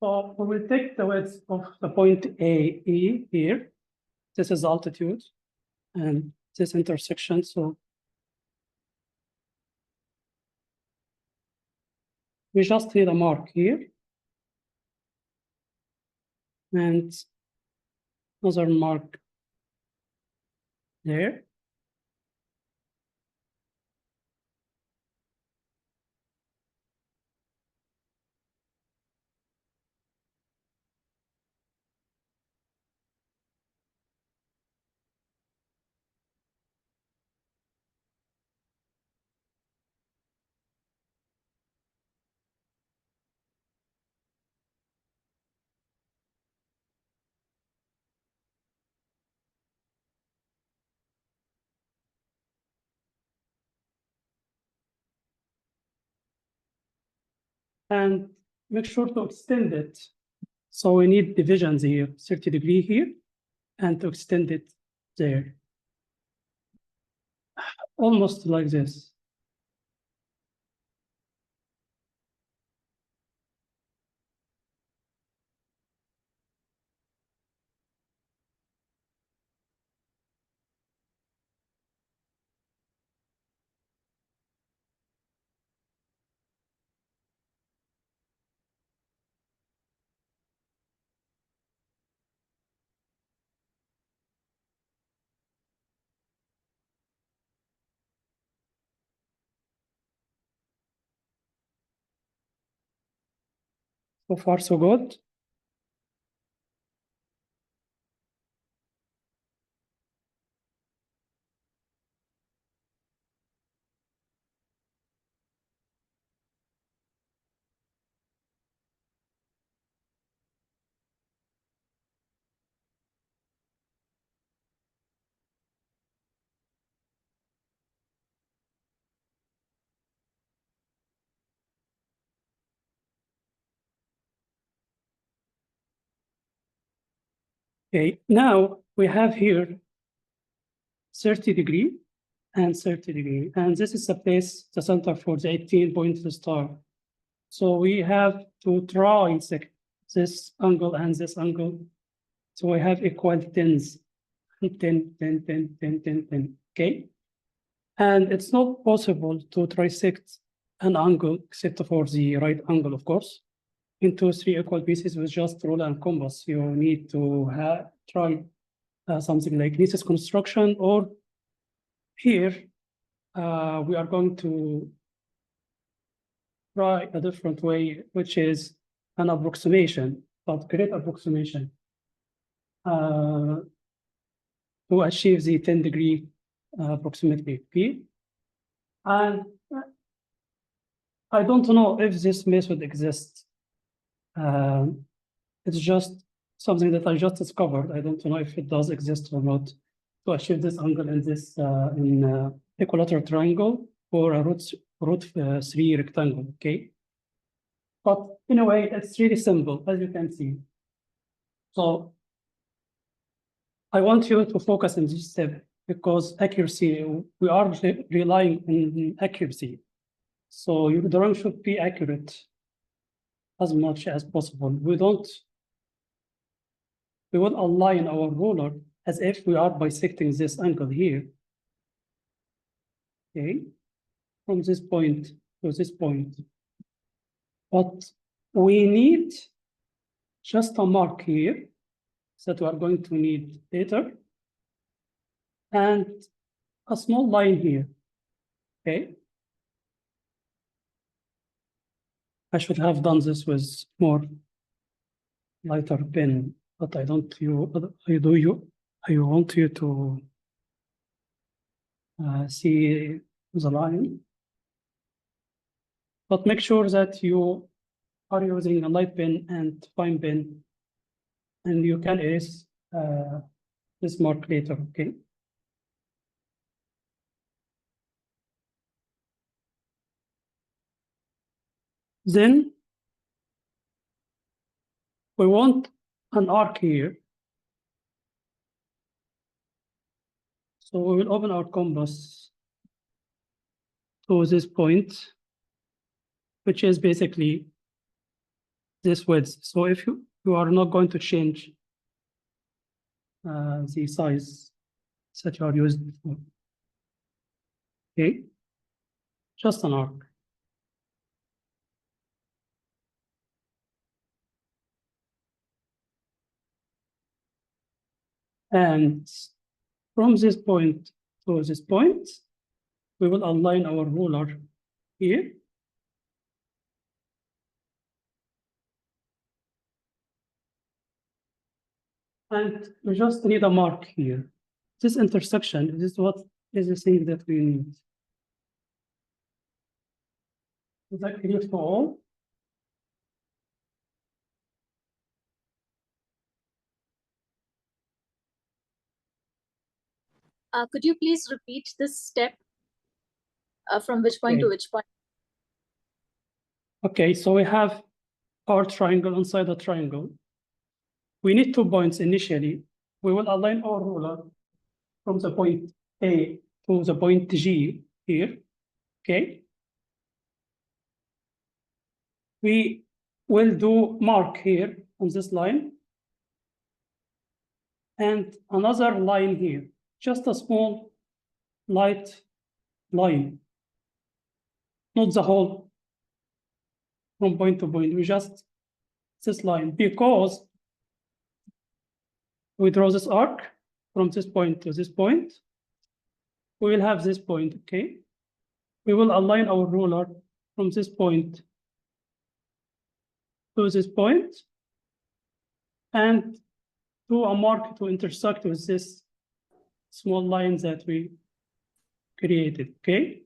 So we will take the width of the point AE here. This is altitude and this intersection. So we just need a mark here and another mark there. And make sure to extend it. So we need divisions here, 30 degrees here, and to extend it there. Almost like this. So far, so good. Okay, now we have here 30 degree and 30 degree. And this is the place, the center for the 18-point star. So we have to trisect this angle and this angle. So we have equal 10s, 10, 10, 10, 10, 10, 10, okay? And it's not possible to trisect an angle, except for the right angle, of course, into 3 equal pieces with just ruler and compass. You need to try something like Lisa's construction, or here we are going to try a different way, which is an approximation, but great approximation to achieve the 10-degree approximately P. And I don't know if this method exists. It's just something that I just discovered. I don't know if it does exist or not, to achieve this angle in this equilateral triangle or a root 3 rectangle, okay? But in a way, it's really simple, as you can see. So I want you to focus on this step because accuracy, we are relying on accuracy. So your drawing should be accurate as much as possible. We will align our ruler as if we are bisecting this angle here. Okay, from this point to this point. But we need just a mark here that we are going to need later, and a small line here, okay? I should have done this with more lighter pen, but I want you to see the line. But make sure that you are using a light pen and fine pen, and you can erase this mark later, okay? Then we want an arc here. So we will open our compass to this point, which is basically this width. So if you are not going to change the size that you are used before. Okay, just an arc. And from this point to this point, we will align our ruler here. And we just need a mark here. This intersection, this is what is the thing that we need. Is that clear for all? Could you please repeat this step from which point to which point? Okay, so we have our triangle inside the triangle. We need 2 points initially. We will align our ruler from the point A to the point G here, okay? We will do mark here on this line and another line here, just a small light line, not the whole from point to point. We just this line, because we draw this arc from this point to this point, we will have this point, okay? We will align our ruler from this point to this point and do a mark to intersect with this small line that we created, okay?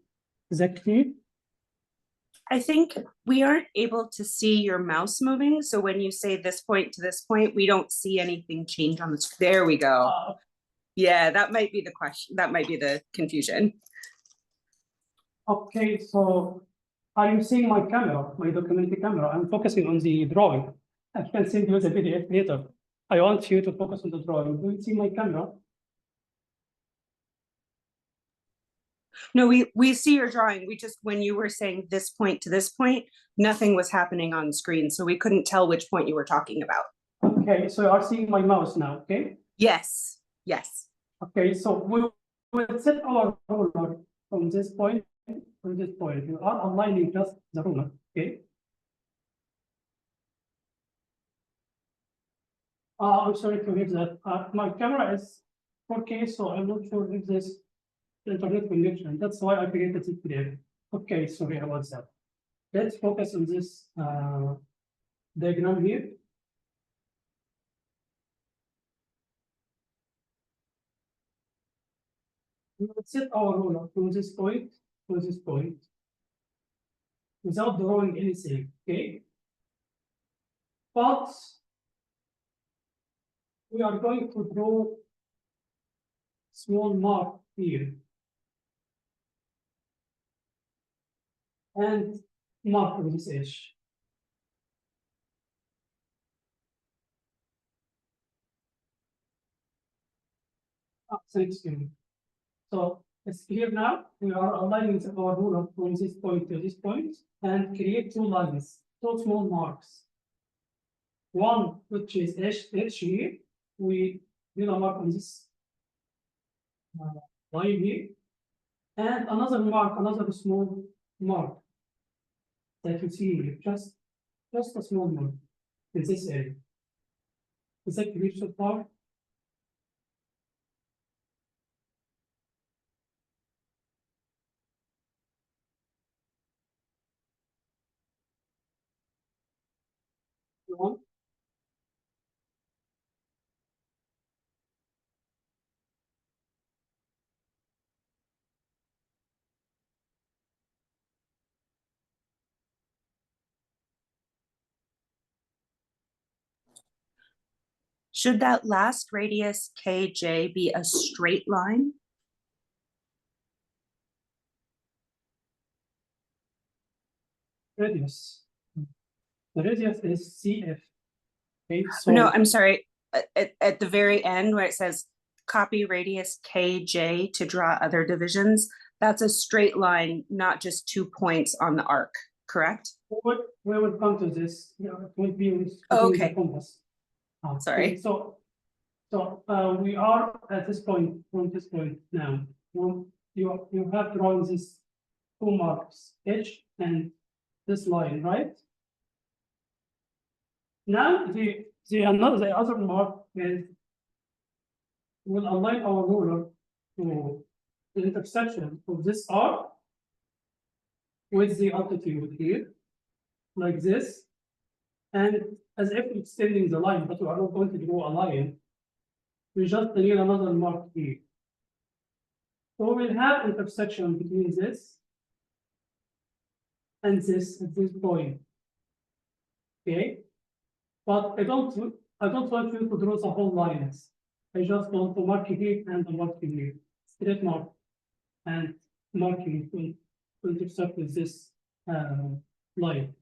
Is that clear? I think we aren't able to see your mouse moving. So when you say this point to this point, we don't see anything change on the screen. There we go. Yeah, that might be the question. That might be the confusion. Okay, so are you seeing my camera, my documentary camera? I'm focusing on the drawing. I can send you the PDF later. I want you to focus on the drawing. Do you see my camera? No, we see your drawing. We just, when you were saying this point to this point, nothing was happening on screen. So we couldn't tell which point you were talking about. Okay, so you are seeing my mouse now, okay? Yes, yes. Okay, so we will set our ruler from this point to this point. You are aligning just the ruler, okay? I'm sorry to hear that. My camera is 4K, so I'm not sure if this internet connection. That's why I created it today. Okay, sorry about that. Let's focus on this diagram here. We will set our ruler from this point to this point without drawing anything, okay? But we are going to draw small mark here and mark with this edge. Thanks to you. So it's clear now. We are aligning our ruler from this point to this point and create 2 lines, 2 small marks. One which is edge here. We did a mark on this line here, and another mark, another small mark that you see here, just a small mark in this area. Is that clear so far? One. Should that last radius KJ be a straight line? Radius. The radius is CF. Okay, so No, I'm sorry. At the very end where it says copy radius KJ to draw other divisions, that's a straight line, not just 2 points on the arc. correct? We will come to this. Yeah, it will be with Oh, between the okay. compass. Sorry. So we are at this point, from this point now. You have drawn these two marks, H and this line, right? Now the other mark is will align our ruler to the intersection of this arc with the altitude here, like this, and as if extending the line, but we are not going to draw a line. We just need another mark here. So we'll have intersection between this and this at this point. Okay, but I don't want you to draw the whole lines. I just want to mark here and a mark here, straight mark, and marking to intersect with this line.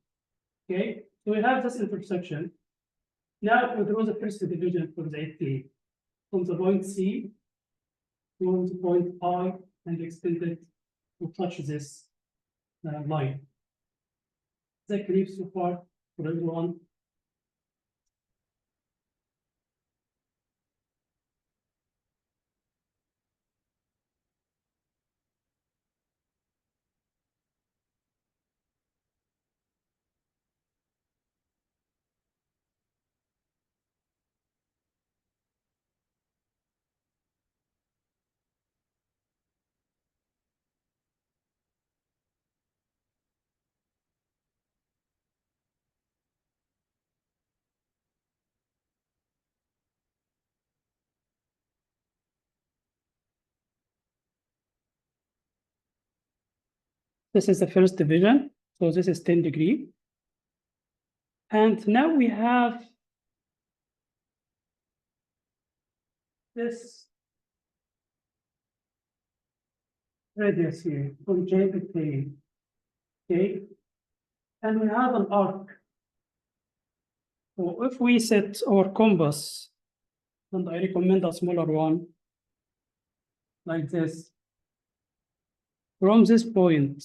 Okay, so we have this intersection. Now we draw the first division for the 8K from the point C to the point I and extend it to touch this line. Is that clear so far for everyone? This is the first division. So this is 10 degrees. And now we have this radius here from J to K. Okay. And we have an arc. So if we set our compass, and I recommend a smaller one, like this, from this point,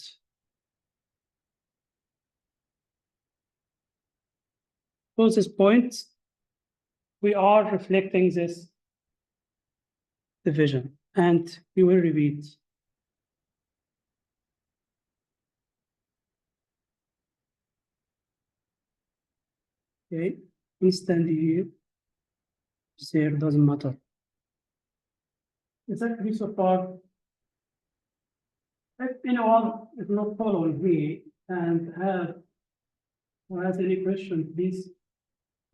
to this point, we are reflecting this division, and we will repeat. Okay, we stand here, there, doesn't matter. Is that clear so far? If anyone is not following me and has any question, please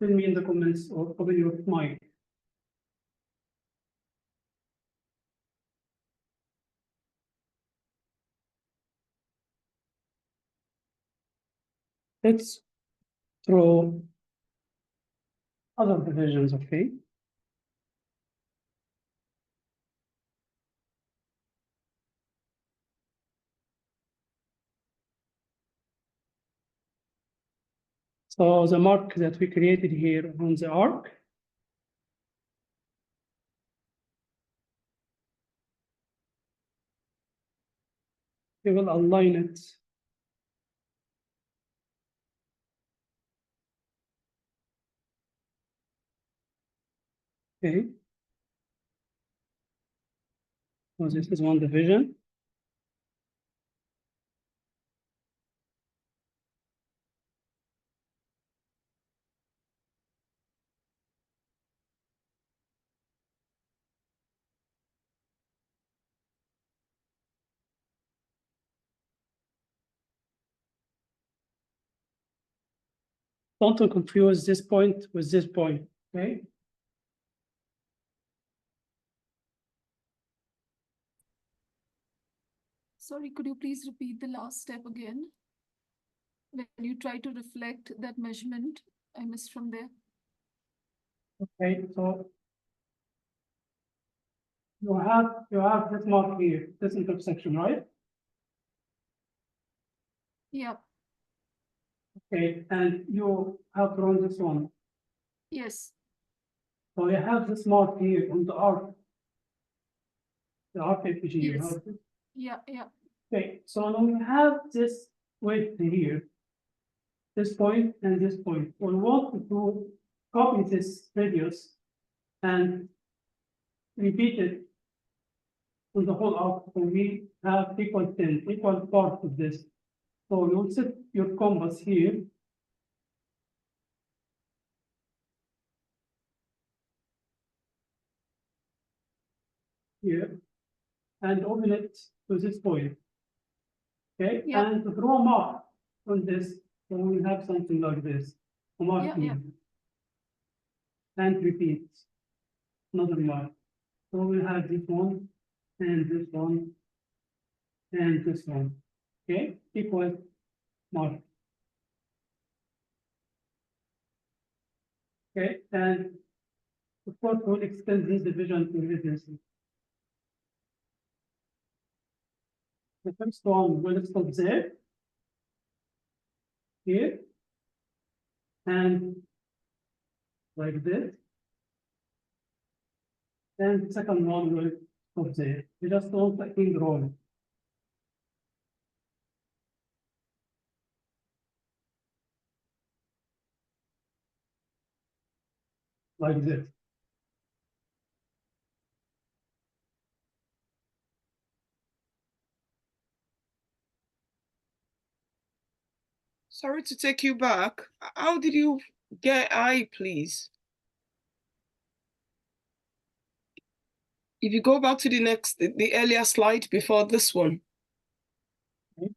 tell me in the comments or open your mic. Let's draw other divisions, okay? So the mark that we created here on the arc, we will align it. Okay. So this is one division. Don't confuse this point with this point, okay? Sorry, could you please repeat the last step again? When you try to reflect that measurement, I missed from there. Okay, so you have this mark here, this intersection, right? Yeah, Okay, and you have drawn this one. yes, So you have this mark here on the arc FPG. You Yes. have this. yeah. Okay, so now we have this width here. this point and this point. We want to copy this radius and repeat it on the whole arc. So we have equal part of this. So you will set your compass here. Here, and open it to this point. Okay, Yeah. and draw a mark on this. So we have something like this. A mark Yeah, here. yeah. And repeat another mark. So we have this one and this one and this one. Okay, equal mark. Okay, and of course we'll extend this division to radius. The first one will stop there. Here. And like this. And the second one will stop there. We just don't like roll. Like this. Sorry to take you back. How did you get I, please? If you go back to the earlier slide before this one. Okay.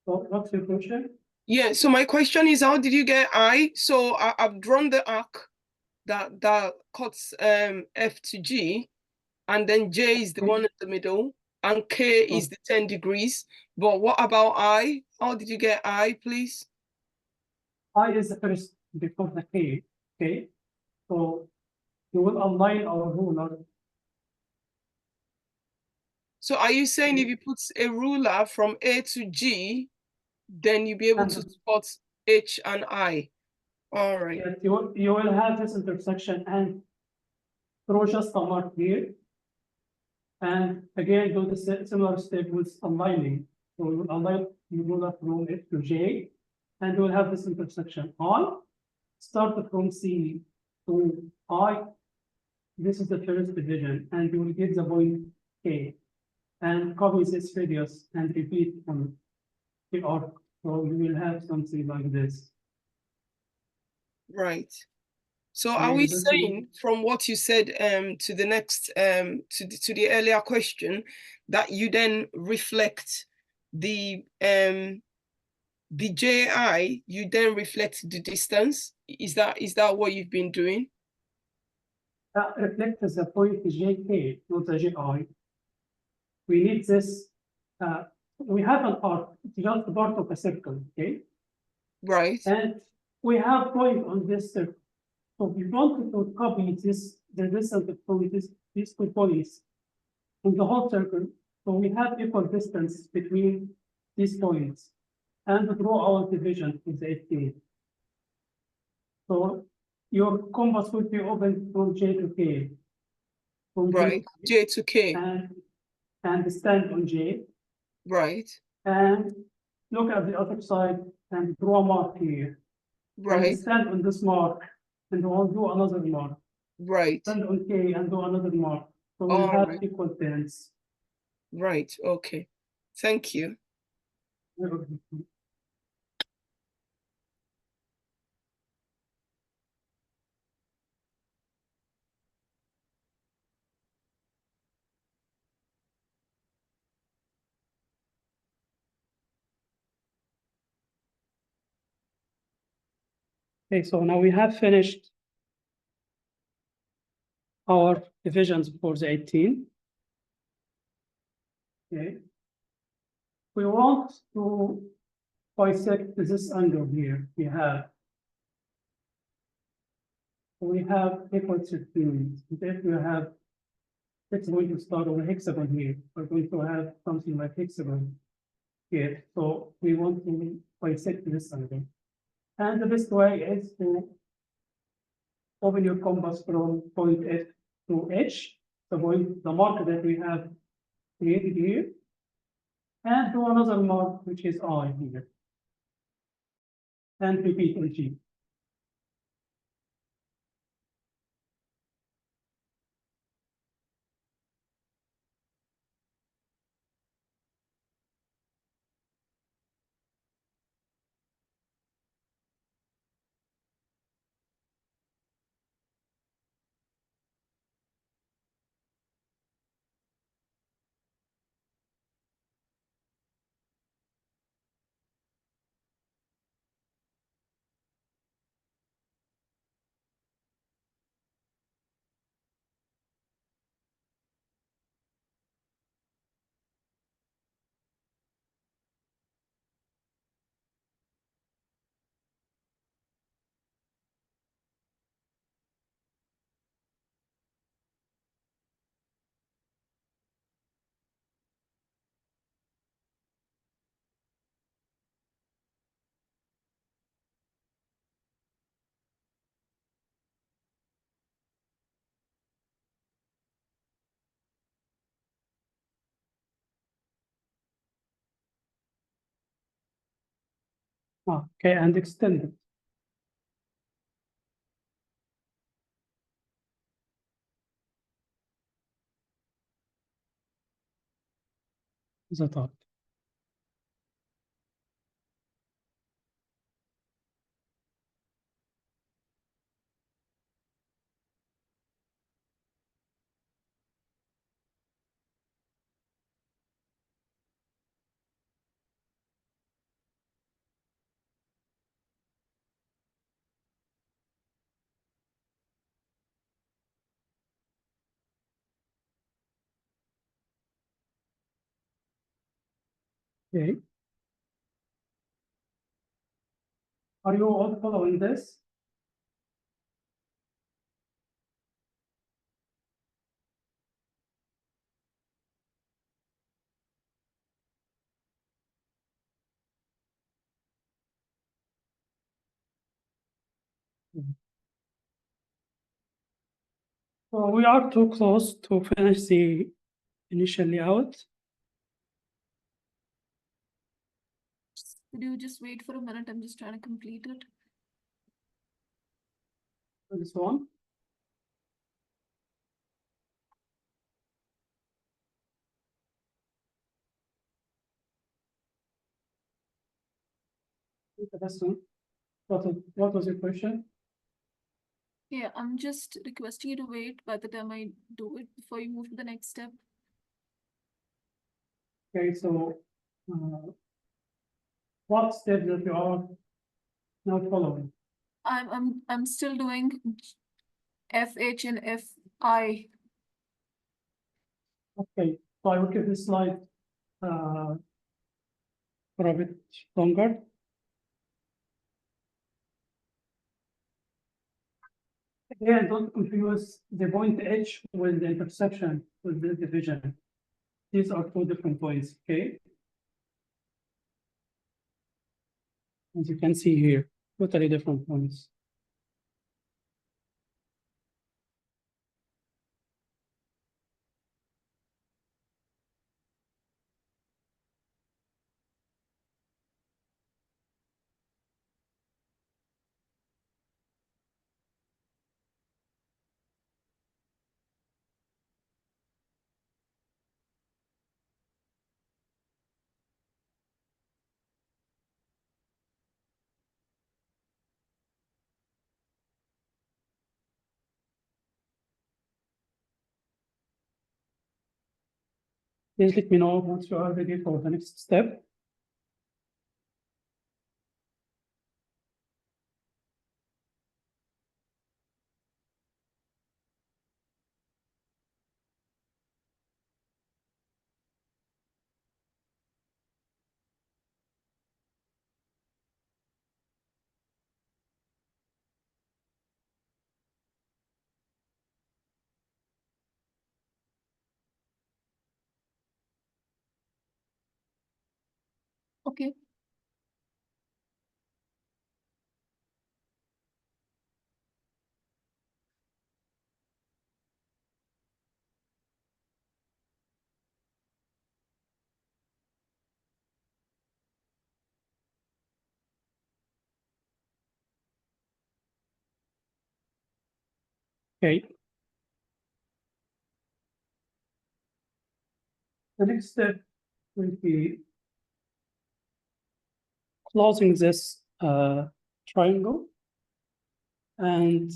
So what's your question? Yeah, so my question is, how did you get I? So I've drawn the arc that cuts F to G, and then J is the one in the middle, and K is the 10 degrees. But what about I? How did you get I, please? I is the first before the K. Okay. So you will align our ruler. So are you saying if you put a ruler from A to G, then you'll be able to spot H and I? All right. Yes, you will have this intersection and throw just a mark here. And again, do the similar step with aligning. So you align your ruler from F to J, and you will have this intersection. I start from C to I. This is the first division, and you will get the point K. And copy this radius and repeat on the arc. So you will have something like this. Right. So are we saying from what you said to the next to the earlier question that you then reflect the JI, you then reflect the distance? Is that what you've been doing? That reflects the point JK, not the JI. We need this. We have an arc, it's just part of a circle, okay? Right. And we have point on this circle. So we want to copy this, the distance from these 2 points in the whole circle. So we have equal distance between these points and draw our division with the 18. So your compass will be open from J to K. From right, J to K. And stand on J. Right. And look at the other side and draw a mark here. Right. And stand on this mark and we'll do another mark. Right. Stand on K and do another mark. So we'll have equal pairs. Right. Okay. Thank you. Okay, so now we have finished our divisions for the 18. Okay. We want to bisect this angle here. We have equal 16. If we have, it's going to start on a hexagon here. We're going to have something like hexagon here. So we want to bisect this angle. And the best way is to open your compass from point F to H, the mark that we have created here, and do another mark, which is I here. and repeat regime. Okay, and extend it. The thought. Okay. Are you all following this? So we are too close to finish the initial layout. Could you just wait for a minute? I'm just trying to complete it. This one. Interesting. What was your question? Yeah, I'm just requesting you to wait by the time I do it before you move to the next step. Okay, so what step that you are now following? I'm still doing FH and FI. Okay, so I will keep this slide for a bit longer. Again, don't confuse the point H with the intersection with the division. These are two different points, okay? As you can see here, totally different points. Please let me know once you are ready for the next step. Okay. Okay. The next step will be closing this triangle, and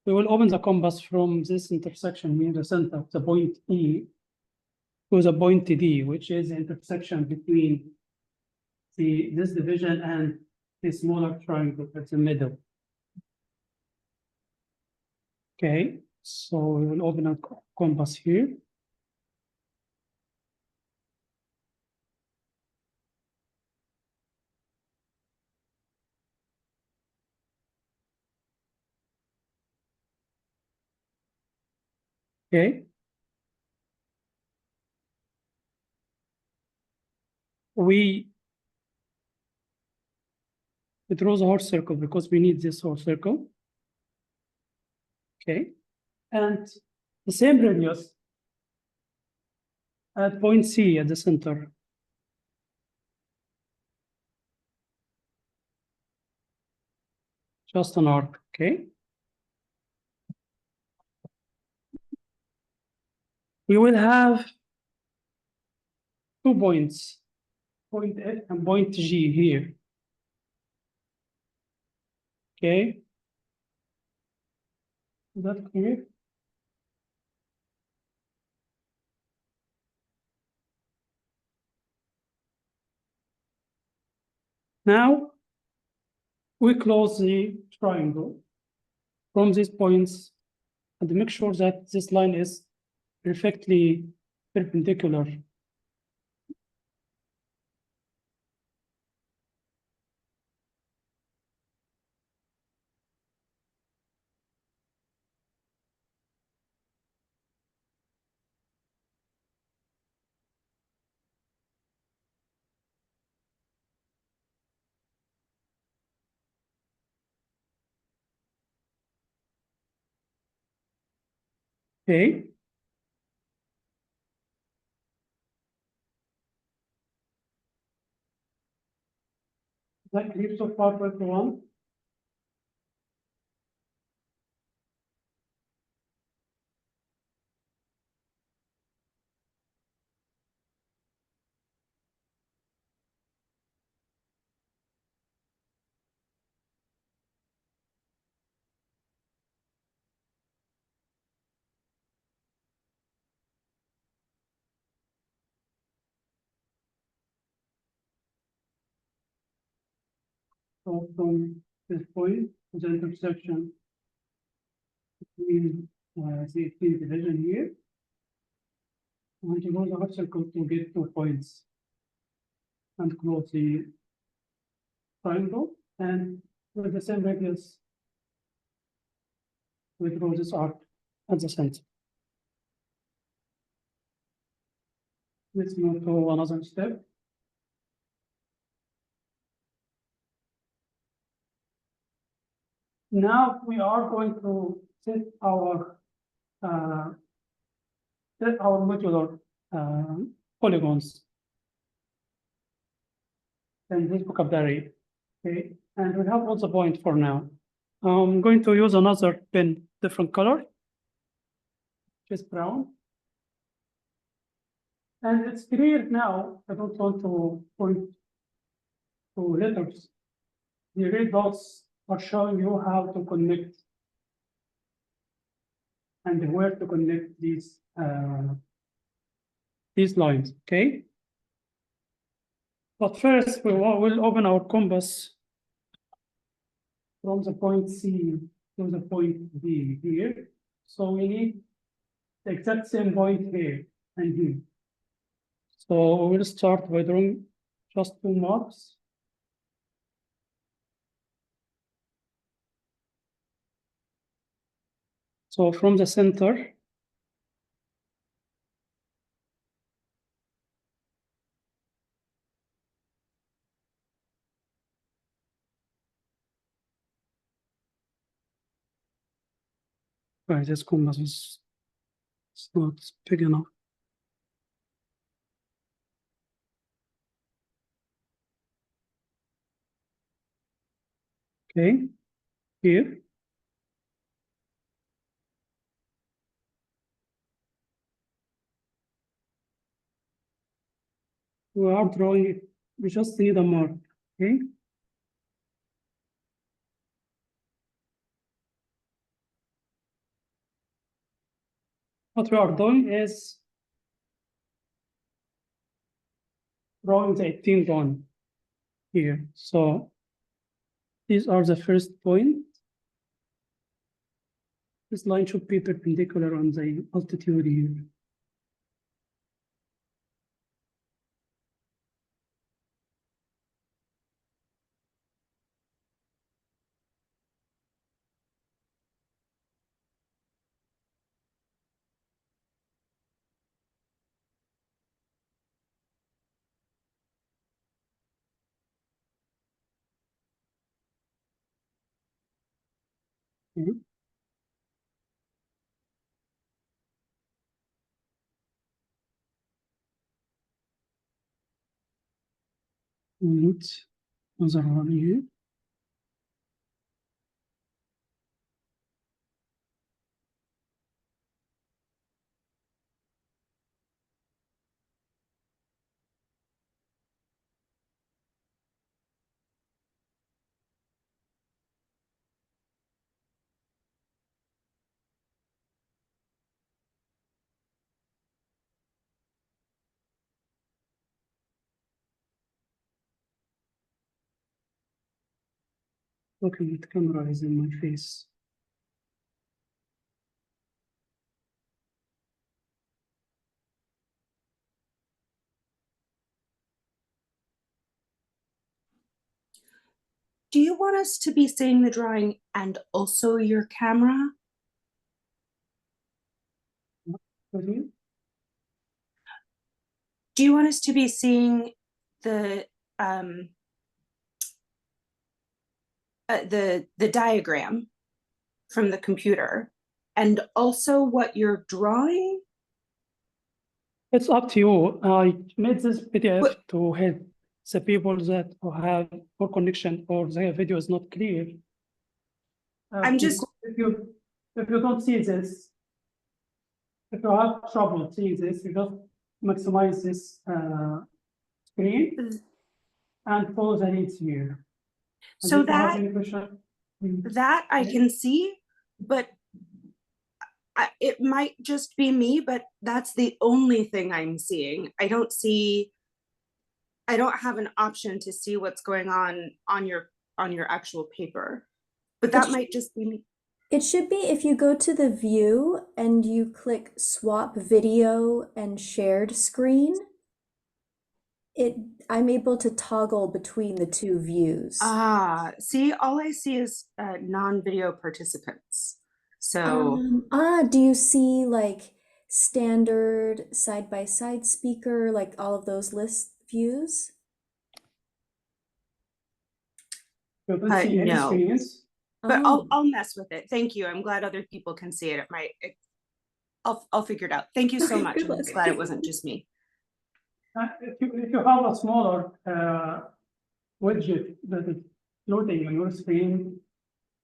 we will open the compass from this intersection near the center, the point E, to the point D, which is the intersection between this division and the smaller triangle at the middle. Okay, so we will open a compass here. Okay. We draw the whole circle because we need this whole circle. Okay. And the same radius at point C at the center. Just an arc, okay? We will have 2 points, point F and point G here. Okay. Is that clear? Now we close the triangle from these points and make sure that this line is perfectly perpendicular. Okay. Is that clear so far for everyone? So from this point to the intersection between the division here, I want to go the circle to get 2 points and close the triangle, and with the same radius, we draw this arc at the center. Let's move to another step. Now we are going to set our modular polygons in this vocabulary. Okay, and we have also point for now. I'm going to use another pen, different color, just brown. And it's clear now. I don't want to point to letters. The red dots are showing you how to connect and where to connect these lines, okay? But first, we'll open our compass from the point C to the point D here. So we need the exact same point here and here. So we'll start by drawing just 2 marks. So from the center, right, this compass is not big enough. Okay, here. we are drawing it. We just need a mark, okay? What we are doing is drawing the 18th one here. So these are the first point. This line should be perpendicular on the altitude here. Okay. And another one here. Looking at camera is in my face. Do you want us to be seeing the drawing and also your camera? Okay. Do you want us to be seeing the diagram from the computer and also what you're drawing? It's up to you. I made this PDF What- to help the people that who have poor connection or their video is not clear. I'm just- if you don't see this, if you have trouble seeing this, you just maximize this screen and follow the leads here. And So if you have that any question, I can see, but it might just be me, but that's the only thing I'm seeing. I don't have an option to see what's going on your actual paper, but that might just be me. It should be if you go to the view and you click swap video and shared screen, I'm able to toggle between the two views. See, all I see is non-video participants. So Do you see like standard side-by-side speaker, like all of those list views? you don't see any no. screens. But Oh. I'll mess with it. Thank you. I'm glad other people can see it. I'll figure it out. Thank you so Okay, much. good I'm luck. just glad it wasn't just me. If you have a smaller widget that is floating on your screen,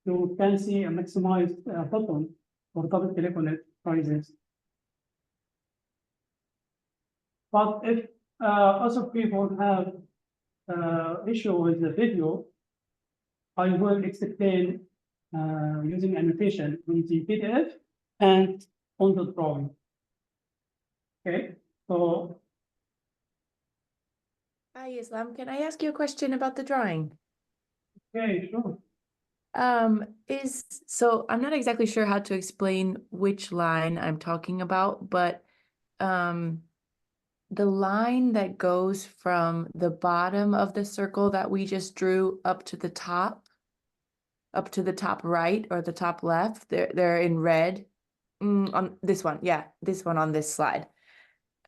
you can see a maximized button or double click on it, try this. But if other people have issue with the video, I will explain using annotation on the PDF and on the drawing. Okay, so Hi, Islam. Can I ask you a question about the drawing? okay, sure. So I'm not exactly sure how to explain which line I'm talking about, but the line that goes from the bottom of the circle that we just drew up to the top right or the top left, they're in red. On this one, yeah, this one on this slide.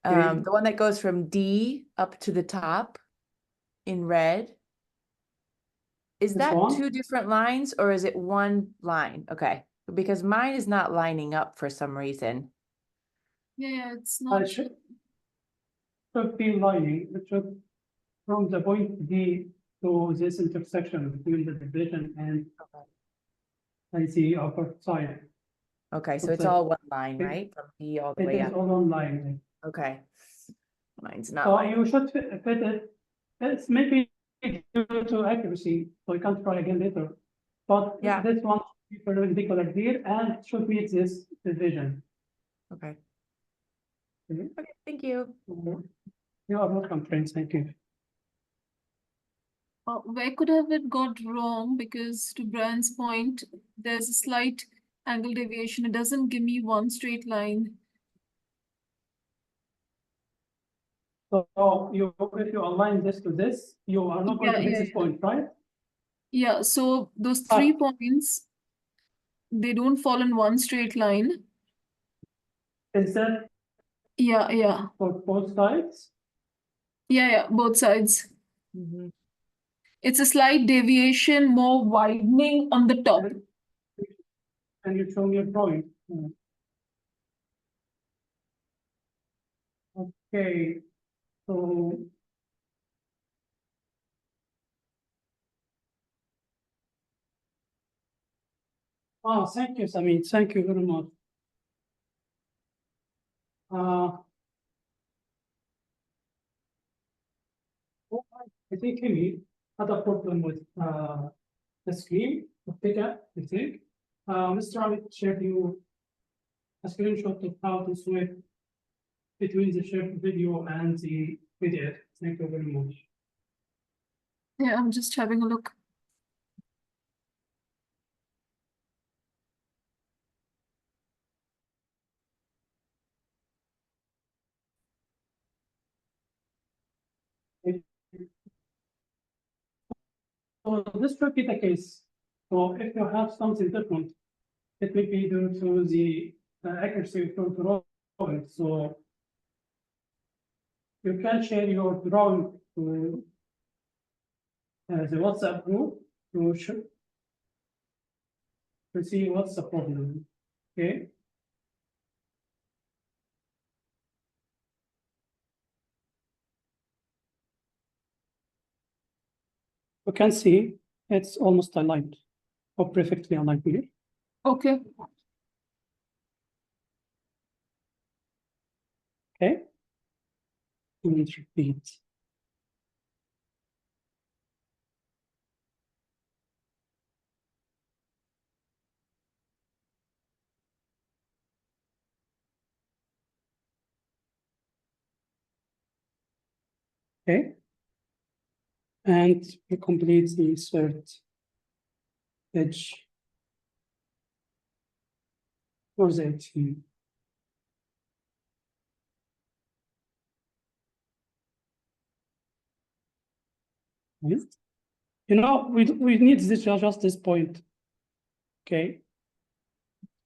Okay. The one that goes from D up to the top in red. Is This that one? two different lines or is it one line? Okay, because mine is not lining up for some reason. Yeah, it's I not. should be lining. It should from the point D to this intersection between the division and the upper side. Okay, so What's it's that? all one line, It- right? From D all the It way is up. all online. Okay. Mine's not. So light. you should fit it. It's maybe due to accuracy, so you can try again later. But Yeah. this one should be perpendicular here and should meet this division. Okay. Okay. Okay, thank you. You are welcome, friends. Thank you. Where could have it got wrong? Because to Brian's point, there's a slight angle deviation. It doesn't give me one straight line. So if you align this to this, you are not going to hit this point, right? Yeah, so those 3 points, they don't fall in one straight line. Is that Yeah, for both sides? yeah, both sides. Mhm. It's a slight deviation, more widening on the top. And you show me your drawing. Okay, so thank you, Sami. Thank you very much. I think Kimi had a problem with the screen of data, I think. Mr. Amit shared you a screenshot of how to switch between the shared video and the PDF. Thank you very much. Yeah, I'm just having a look. So this could be the case. So if you have something different, it may be due to the accuracy of your drawing. So you can share your drawing to the WhatsApp group to see what's the problem. Okay. You can see it's almost aligned or perfectly aligned here. Okay. Okay. We need to repeat. Okay. And we complete the third edge for the 18. Yes. You know, we need this just this point. Okay.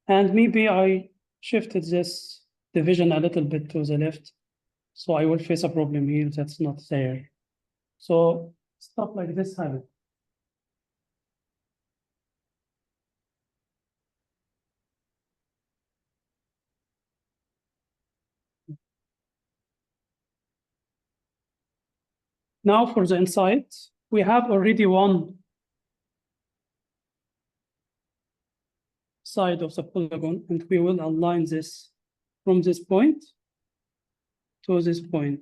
And maybe I shifted this division a little bit to the left. So I will face a problem here that's not there. So stuff like this happen. Now for the inside, we have already one side of the polygon, and we will align this from this point to this point.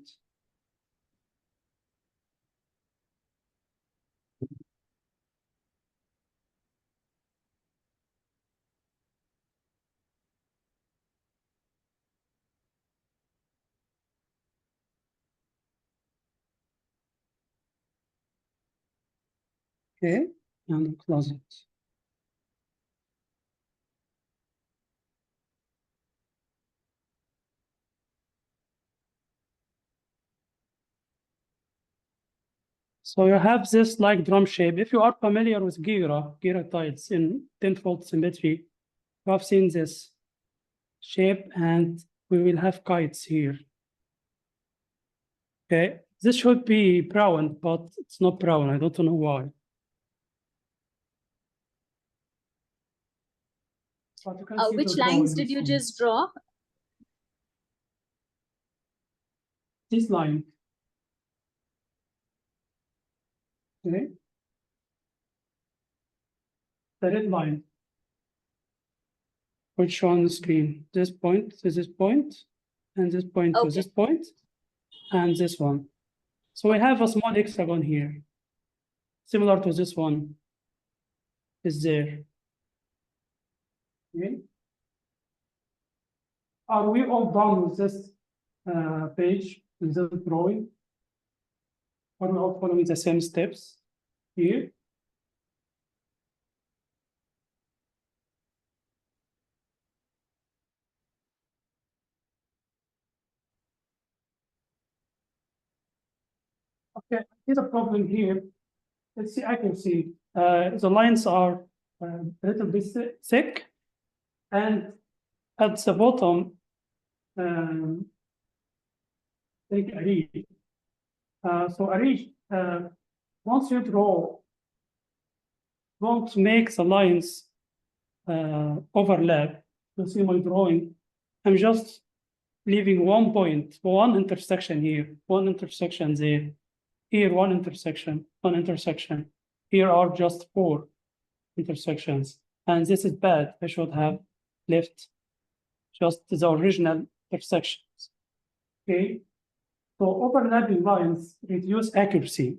Okay, and close it. So you have this like drum shape. If you are familiar with Gira tiles in 10-fold symmetry, you have seen this shape, and we will have kites here. Okay, this should be brown, but it's not brown. I don't know why. But you can see Which the lines drawing did you from just draw? this line. Okay, the red line, which on the screen, this point to this point, and this point to Okay. this point. and this one. So we have a small hexagon here, similar to this one is there. Okay. Are we all done with this page, with this drawing? Are we all following the same steps here? Okay, here's a problem here. Let's see, I can see the lines are a little bit thick, and at the bottom, take a read. So a read, once you draw, don't make the lines overlap. You see my drawing. I'm just leaving one point, one intersection here, one intersection there. Here, one intersection, one intersection. Here are just 4 intersections. And this is bad. I should have left just the original intersections. Okay. So overlapping lines reduce accuracy.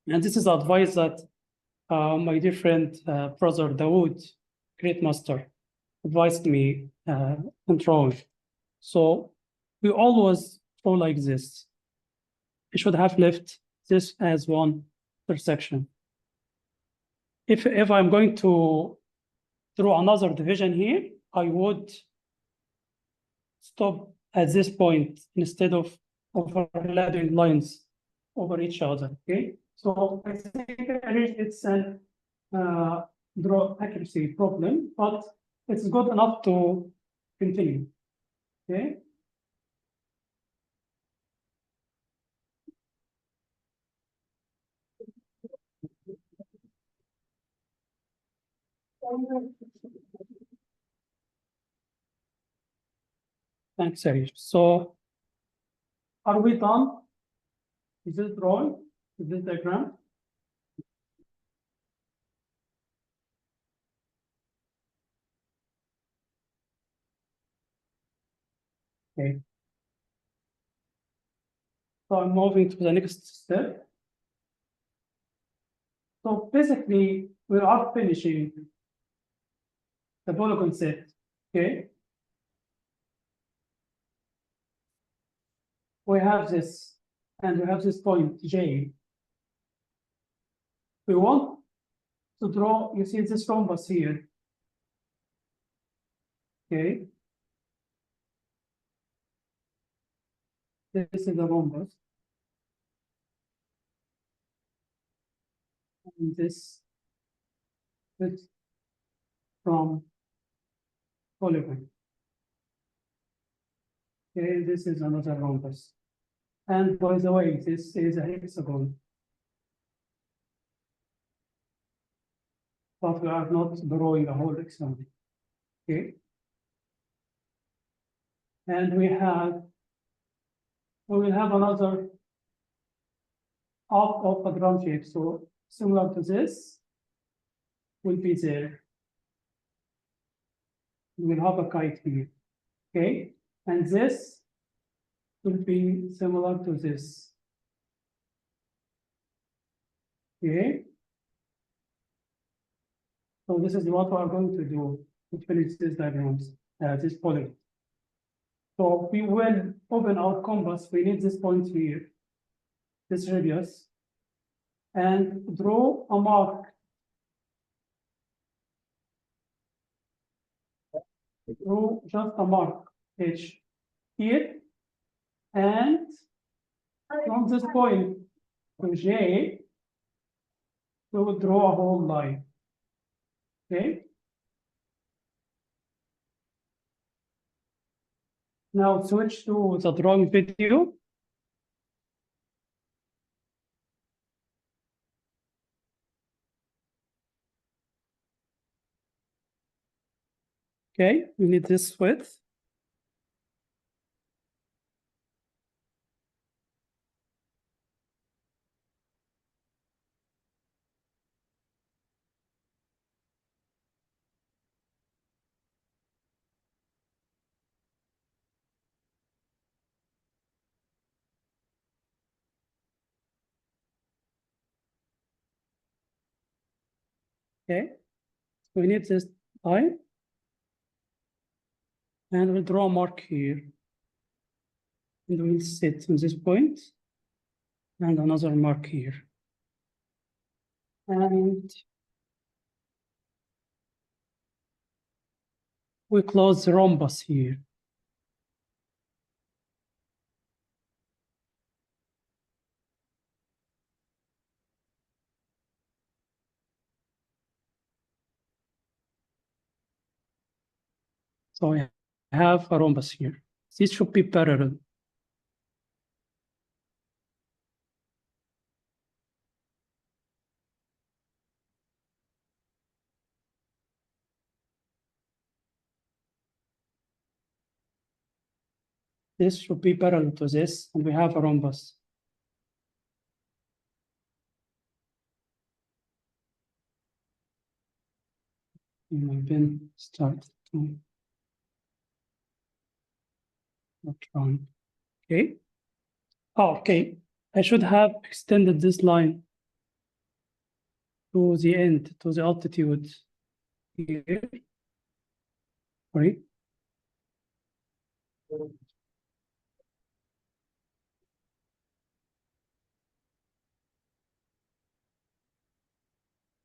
And this is advice that my dear friend, brother Dawood, great master, advised me on drawing. So we always draw like this. I should have left this as one intersection. If I'm going to draw another division here, I would stop at this point instead of overlapping lines over each other. Okay, so I think it's an draw accuracy problem, but it's good enough to continue. Okay. Thanks, Arish. So are we done? Is this drawing? Is this diagram? Okay. So I'm moving to the next step. So basically, we are finishing the polygon set. Okay. We have this, and we have this point J. We want to draw, you see this rhombus here. Okay. This is the rhombus. And this is from polygon. Okay, this is another rhombus. And by the way, this is a hexagon. But we are not drawing a whole hexagon. Okay. And we will have another half of a drum shape. So similar to this will be there. We will have a kite here. Okay. And this will be similar to this. Okay. So this is what we are going to do to finish these diagrams, this polygon. So we will open our compass. We need this point here, this radius, and draw a mark. Draw just a mark H here, and from this point to J, we will draw a whole line. Okay. Now switch to the drawing video. Okay, we need this width. Okay, we need this line, and we'll draw a mark here, and we'll sit on this point, and another mark here, and we close the rhombus here. So we have a rhombus here. This should be parallel. This should be parallel to this, and we have a rhombus. My pen start to not run. Okay. Oh, okay. I should have extended this line to the end, to the altitude here. Sorry.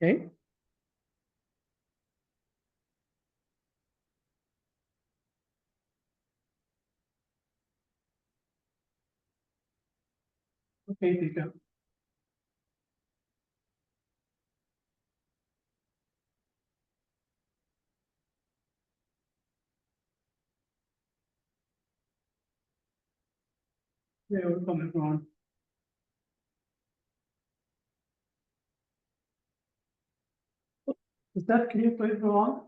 Okay. Okay, there you go. Yeah, welcome everyone. Is that clear to everyone?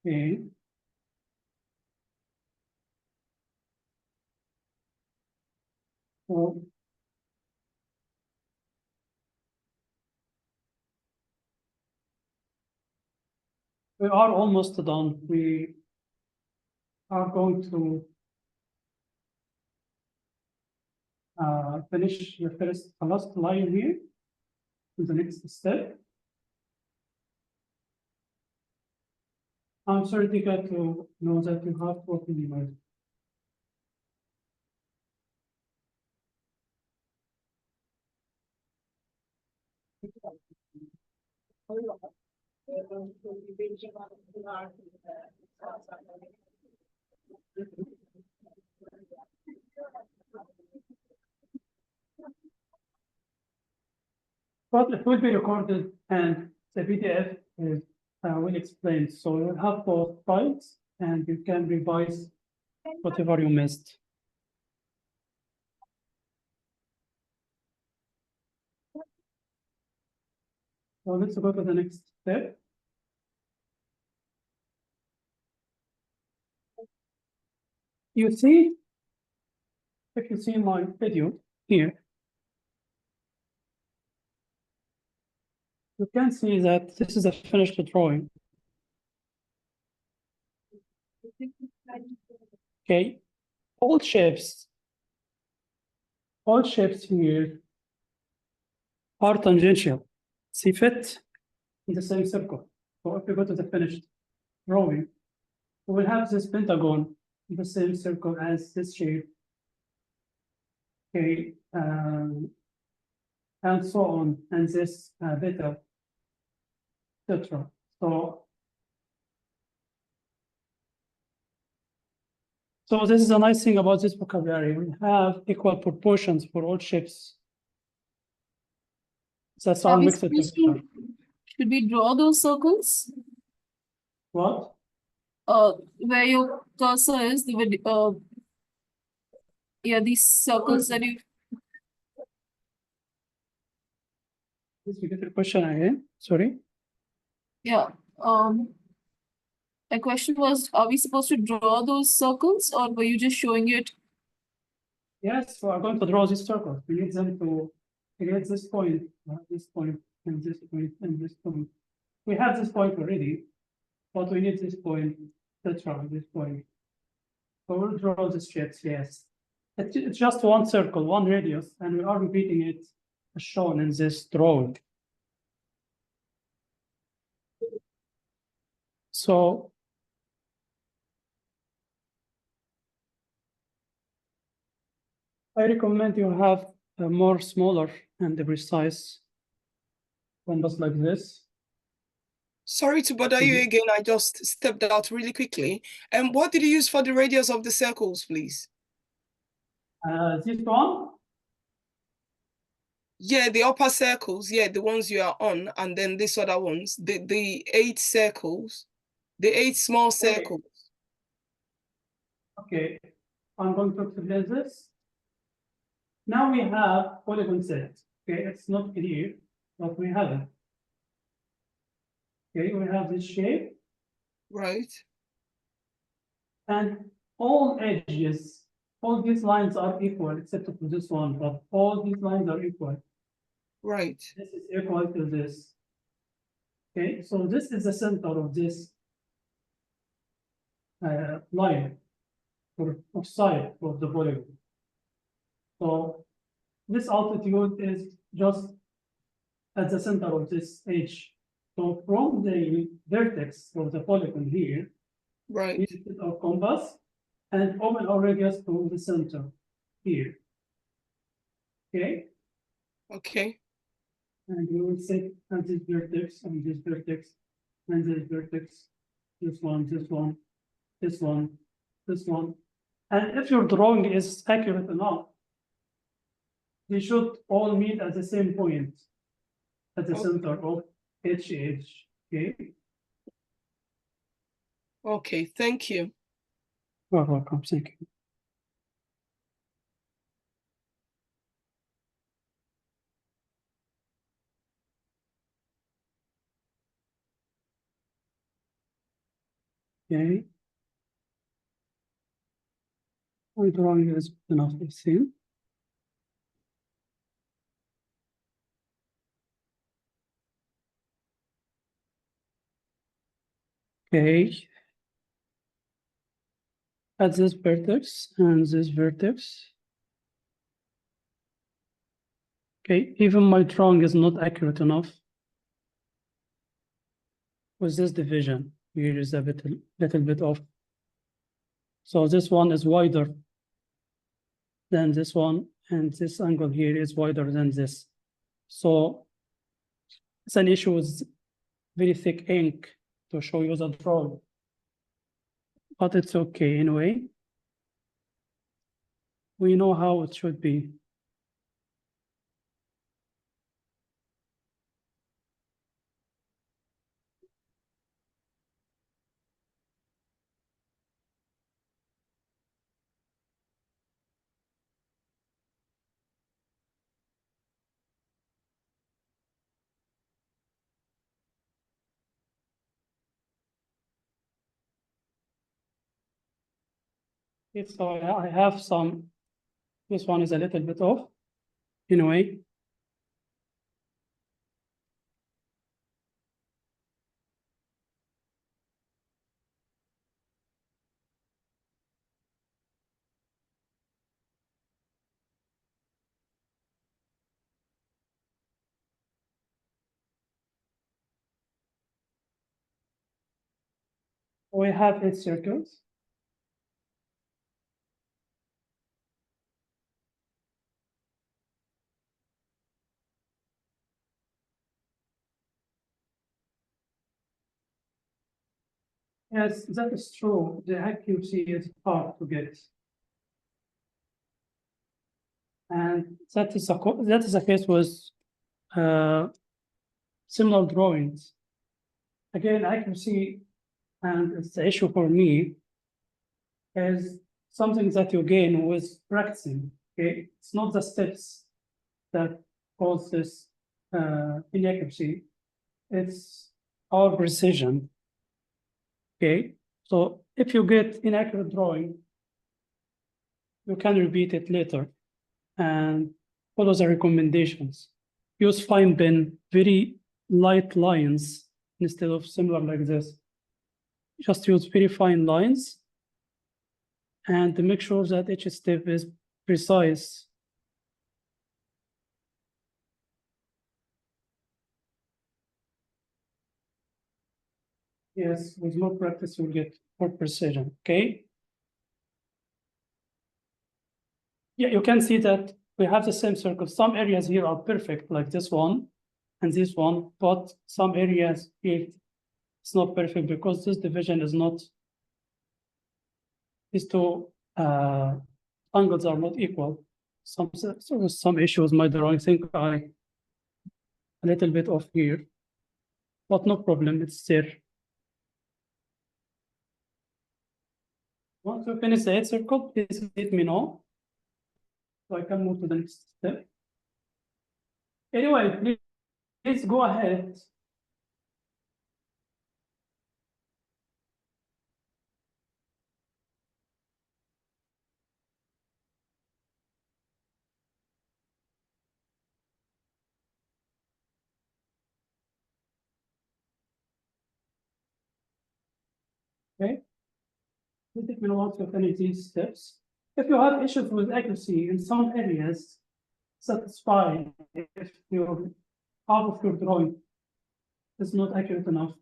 Okay. So we are almost done. We are going to finish the last line here in the next step. I'm sorry to get to know that you have to open your eyes. But it will be recorded and the PDF is will explain. So you'll have both files and you can revise whatever you missed. So let's go to the next step. You see, if you see my video here, you can see that this is a finished drawing. Okay, all shapes here are tangential. See fit in the same circle. So if we go to the finished drawing, we will have this pentagon in the same circle as this shape. Okay, and so on, and this beta, etc. So this is a nice thing about this vocabulary. We have equal proportions for all shapes. That's all mixed together. Should we draw those circles? What? Where your cursor is, yeah, these circles that you. Please repeat the question again. Sorry. Yeah. My question was, are we supposed to draw those circles or were you just showing it? Yes, we are going to draw this circle. We need them to create this point, and this point, and this point. We have this point already, but we need this point, etc. This point. So we'll draw the shapes, yes. It's just one circle, one radius, and we are repeating it as shown in this drawing. So I recommend you have a more smaller and precise compass like this. Sorry to bother you again. I just stepped out really quickly. And what did you use for the radius of the circles, please? This one? Yeah, the upper circles. Yeah, the ones you are on, and then these other ones. The 8 circles, the 8 small circles. Okay, I'm going to explain this. Now we have polygon set. Okay, it's not clear, but we have it. Okay, we have this shape. Right. And all edges, all these lines are equal except for this one, but all these lines are equal. Right. This is equal to this. Okay, so this is the center of this line or side of the polygon. So this altitude is just at the center of this edge. So from the vertex of the polygon here, Right. we use our compass and open our radius to the center here. Okay. Okay. And we will set and this vertex and this vertex and this vertex, this one, this one, this one, this one. And if your drawing is accurate enough, they should all meet at the same point at the center of each edge. Okay. Okay, thank you. You're welcome. Thank you. Okay. My drawing is enough, I think. Okay. At this vertex and this vertex. Okay, even my drawing is not accurate enough. With this division, here is a little bit off. So this one is wider than this one, and this angle here is wider than this. So it's an issue with very thick ink to show you the drawing. But it's okay anyway. We know how it should be. So I have some, this one is a little bit off, anyway. We have 8 circles. Yes, that is true. The accuracy is hard to get. And that is a case with similar drawings. Again, accuracy, and it's the issue for me, is something that you gain with practicing. Okay, it's not the steps that cause this inaccuracy. It's our precision. Okay, so if you get inaccurate drawing, you can repeat it later and follow the recommendations. Use fine pen, very light lines instead of similar like this. Just use very fine lines and make sure that each step is precise. Yes, with more practice, you'll get more precision, okay? Yeah, you can see that we have the same circle. Some areas here are perfect, like this one and this one, but some areas here, it's not perfect because this division is not, these two angles are not equal. So some issues, my drawing, think a little bit off here, but no problem, it's there. Once you finish the 8 circle, please let me know so I can move to the next step. Anyway, please go ahead. Okay. Please let me know once you finish these steps. If you have issues with accuracy in some areas, satisfied if your half of your drawing is not accurate enough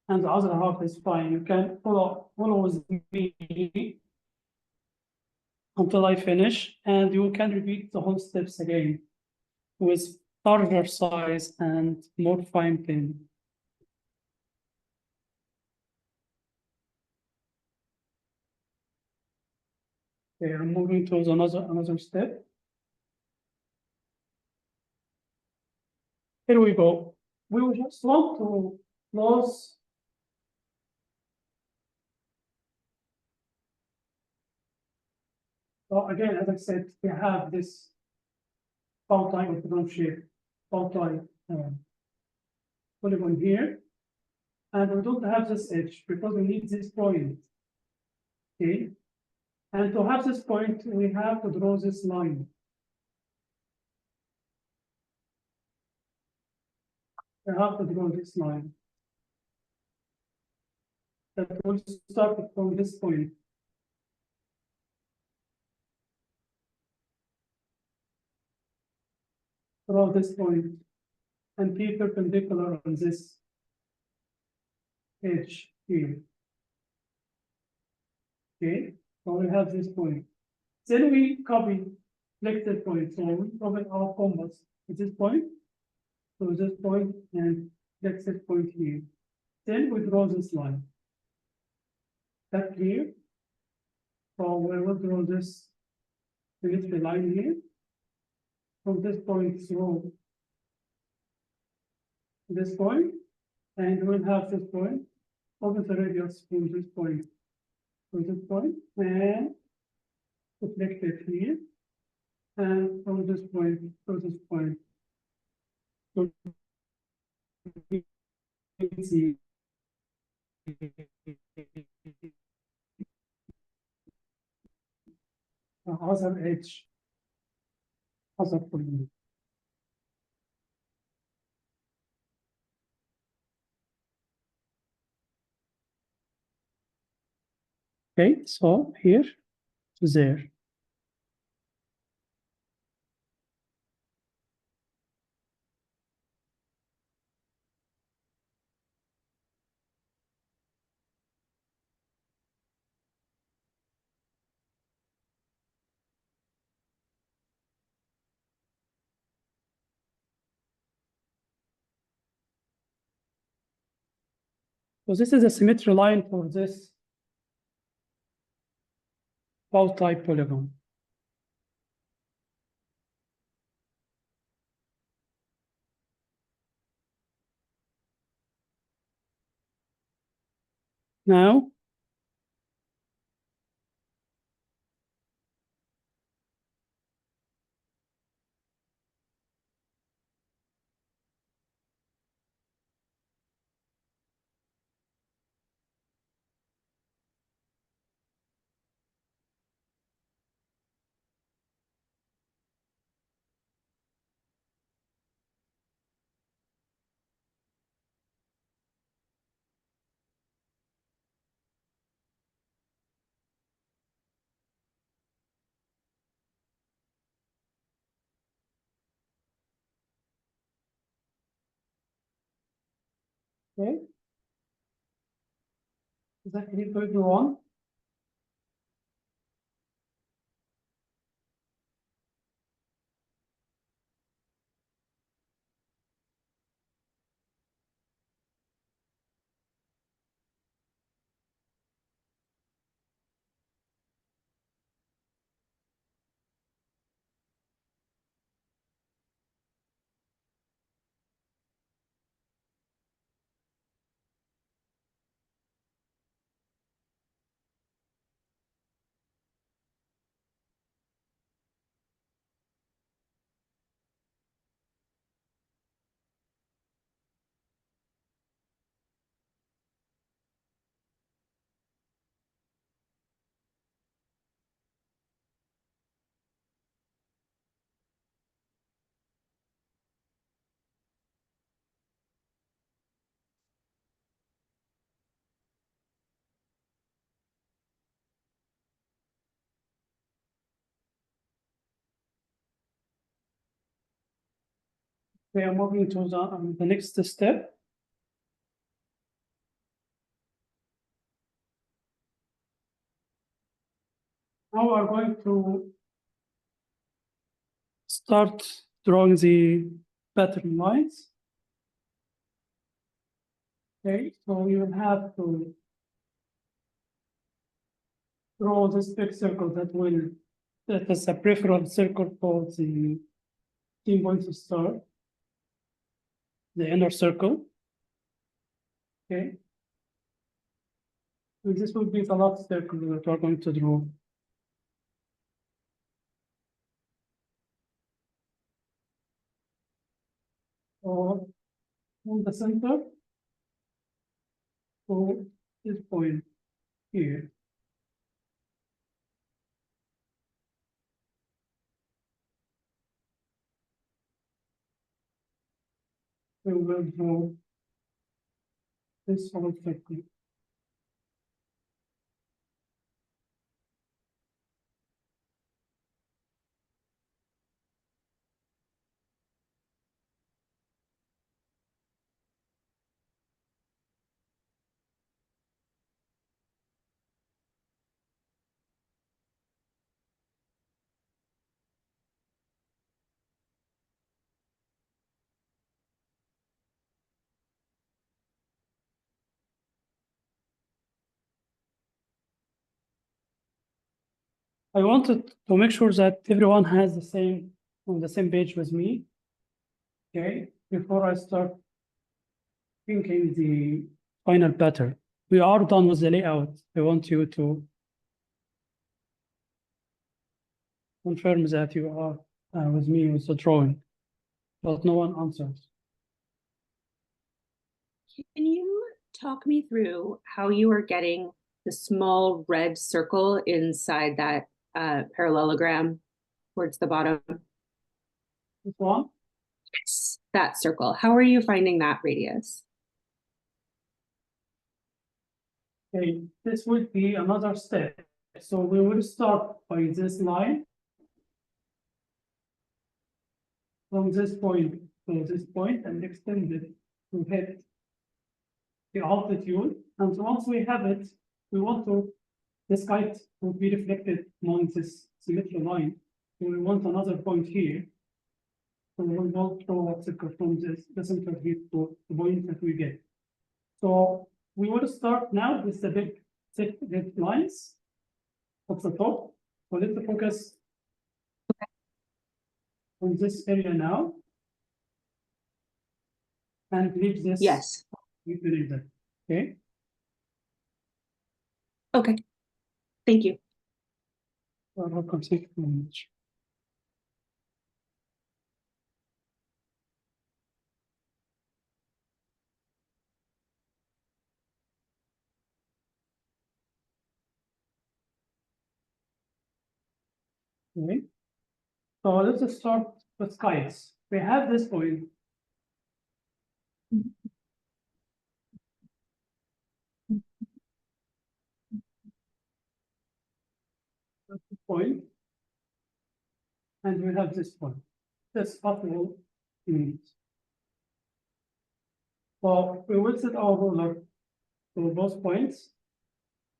and the other half is fine, you can follow with me until I finish, and you can repeat the whole steps again with larger size and more fine pen. Okay, I'm moving to another step. Here we go. We will just want to close. So again, as I said, we have this bow-tie orthogonal shape, bow-tie polygon here, and we don't have this edge because we need this point. Okay, and to have this point, we have to draw this line. We have to draw this line. That will start from this point. Draw this point and be perpendicular on this edge here. Okay, so we have this point. Then we copy selected point. So we copy our compass to this point, to this point, and selected point here. Then we draw this line. That clear? So we will draw this symmetry line here. From this point through this point, and we'll have this point, open the radius from this point to this point, and reflect it here, and from this point to this point. So we can see the other edge, other point. Okay, so here to there. So this is a symmetry line for this bow-tie polygon. Now, Okay. Is that clear for everyone? We are moving to the next step. Now we are going to start drawing the pattern lines. Okay, so we will have to draw this big circle that is a peripheral circle for the team going to start, the inner circle. Okay. And this will be the last circle that we're going to draw. So from the center to this point here. We will draw this whole circle. I wanted to make sure that everyone has on the same page with me. Okay, before I start thinking the final pattern. We are done with the layout. I want you to confirm that you are with me with the drawing, but no one answers. Can you talk me through how you are getting the small red circle inside that parallelogram towards the bottom? This one? Yes, that circle. How are you finding that radius? Okay, this will be another step. So we will start by this line. From this point to this point and extend it to hit the altitude. And once we have it, we want this kite to be reflected along this symmetrical line. So we want another point here. So we will not draw a circle from the center here to the point that we get. So we will start now with the big thick red lines at the top. So let's focus on this area now. And leave this. Yes. We believe that. Okay. Okay. Thank you. You're welcome. Thank you very much. Okay. So let's just start with kites. We have this point. This point. And we have this point. That's possible. So we will set our ruler to those points,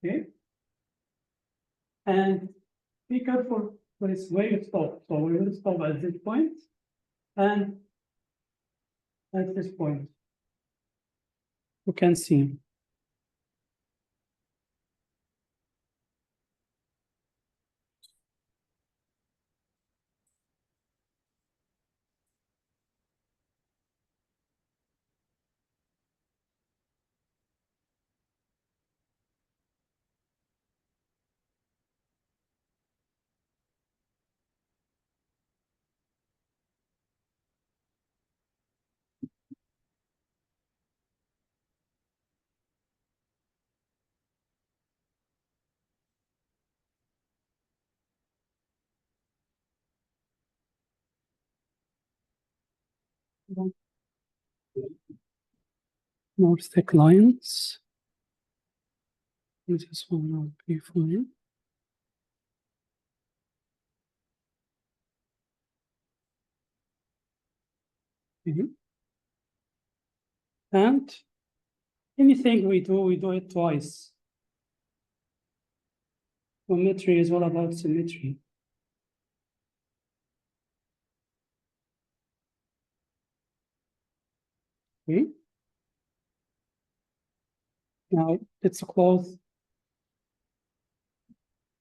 okay? And be careful with where you stop. So we will stop at this point and at this point. You can see. More thick lines. This one will be fine. Okay. And anything we do it twice. Symmetry is all about symmetry. Okay. Now let's close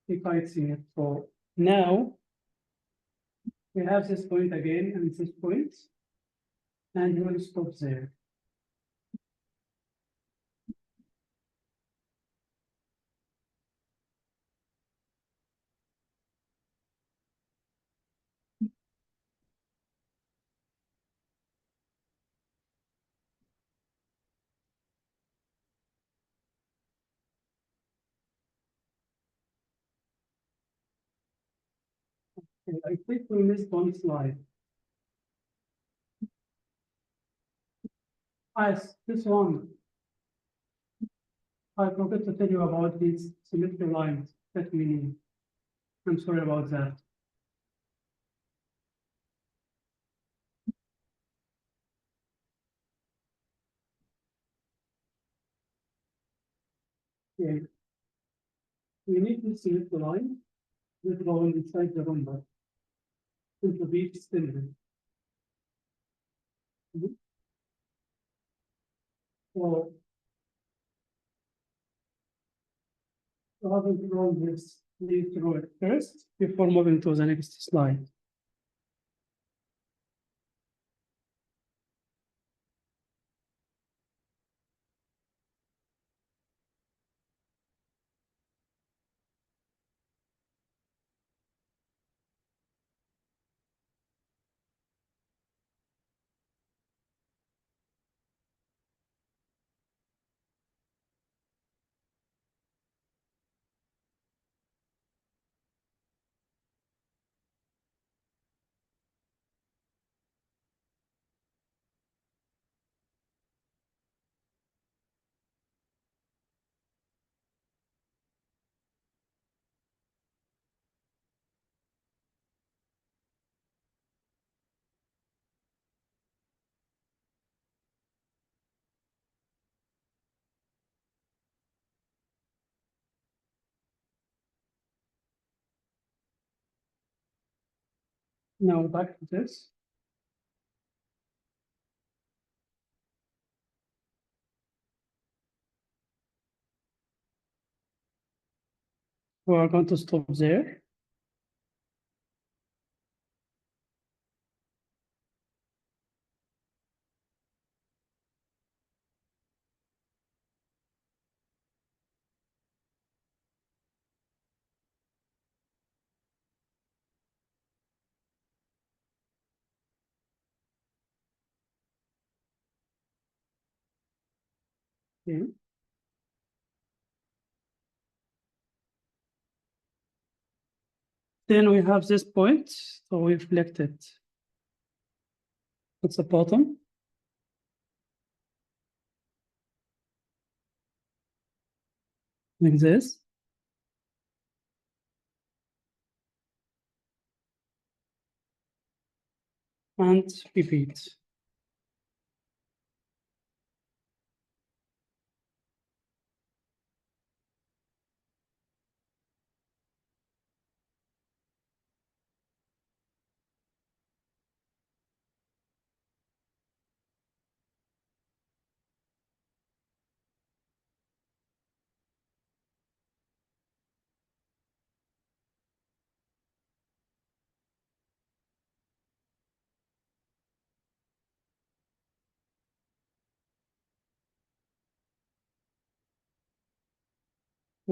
the kites here. So now we have this point again and this point, and we will stop there. Okay, I think we missed one slide. Yes, this one. I forgot to tell you about these symmetry lines that we need. I'm sorry about that. Yeah. We need to select the line that going inside the number into each symbol. So rather than draw this, we need to draw it first before moving to the next slide. Now back to this. We are going to stop there. Okay. Then we have this point, so we select it. At the bottom. Like this. And repeat.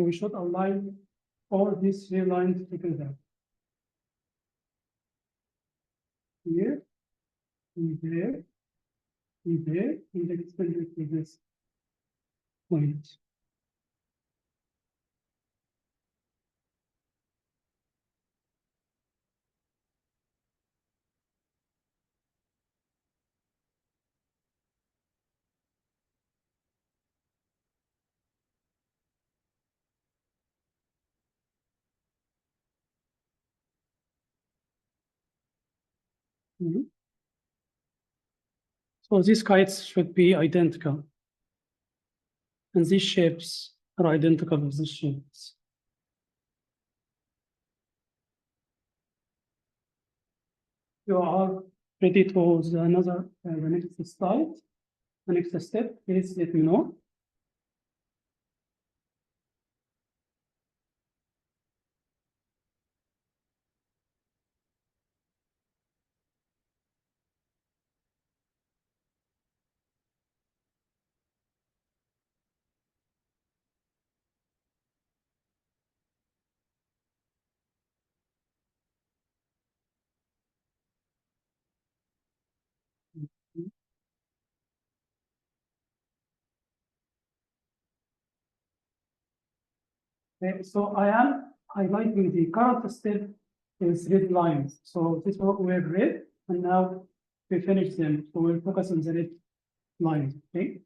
we should align all these three lines together. Here, and there, and there, and then extend it to this point. Mhm. So these kites should be identical. And these shapes are identical with these shapes. You are ready to the next slide, the next step, please let me know. Okay, so I am highlighting the current step is red lines. So this one were red, and now we finish them. So we'll focus on the red lines. Okay.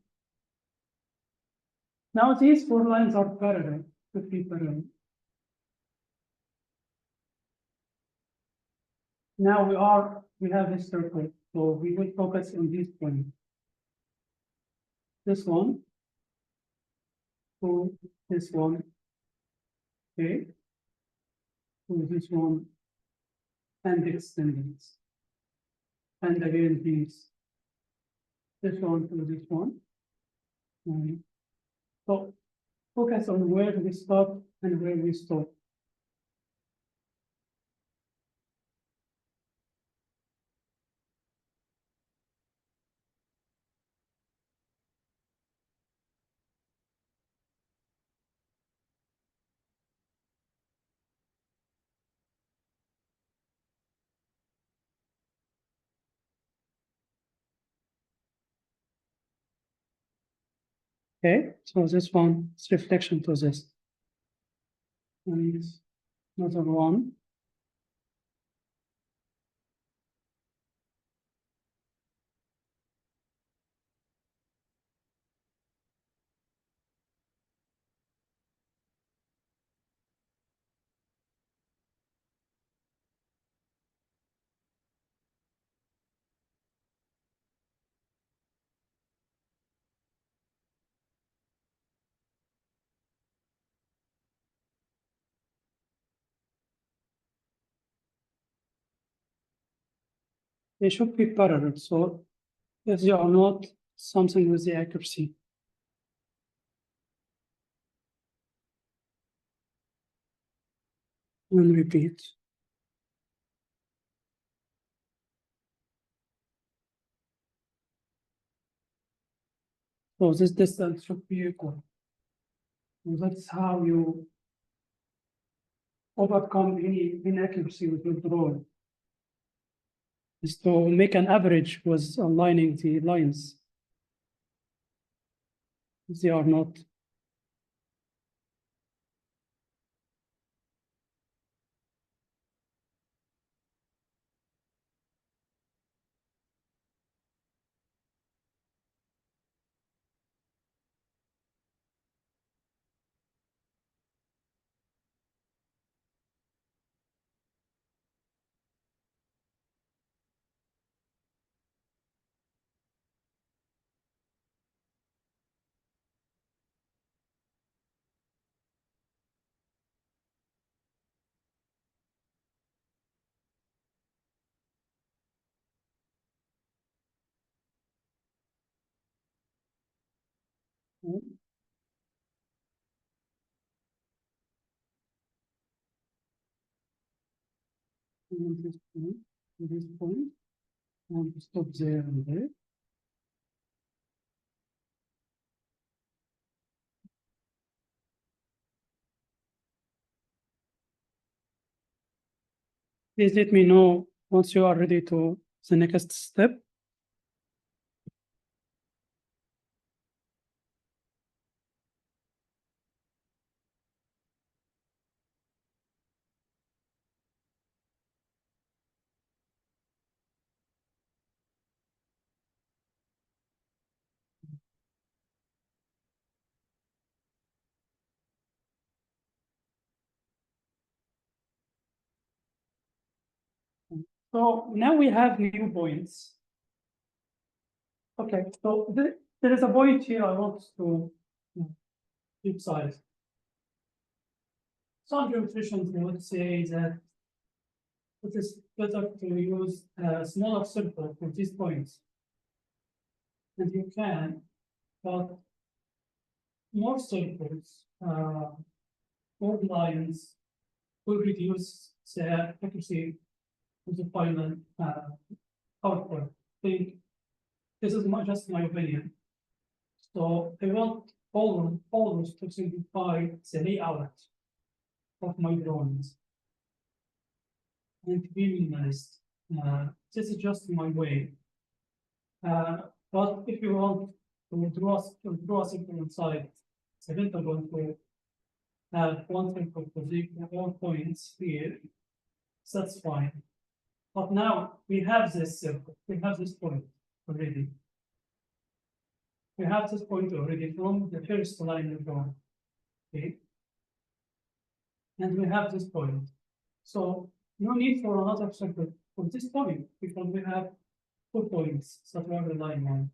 Now these four lines are parallel, should be parallel. Now we have this circle, so we will focus on this point. This one, to this one, okay, to this one, and extend this. And again this one to this one. So focus on where we start and where we stop. Okay, so this one is reflection to this. And another one. They should be parallel. So if they are not, something with the accuracy. And repeat. So this distance should be equal. And that's how you overcome any inaccuracy with your drawing. Is to make an average with aligning the lines. They are not. This point, and stop there and there. Please let me know once you are ready to the next step. So now we have new points. Okay, so there is a point here I want to emphasize. Some geometricians would say that it is better to use a smaller circle for these points. And you can, but more circles, more lines will reduce the accuracy of the final output. I think this is just my opinion. So I want always to simplify the layout of my drawings and to be minimalist. This is just my way. But if you want to draw something inside, the filter going to have one circle position, all points here, so that's fine. But now we have this circle, we have this point already. We have this point already from the first line of drawing. Okay. And we have this point. So no need for another circle for this point because we have 2 points that we are relying on.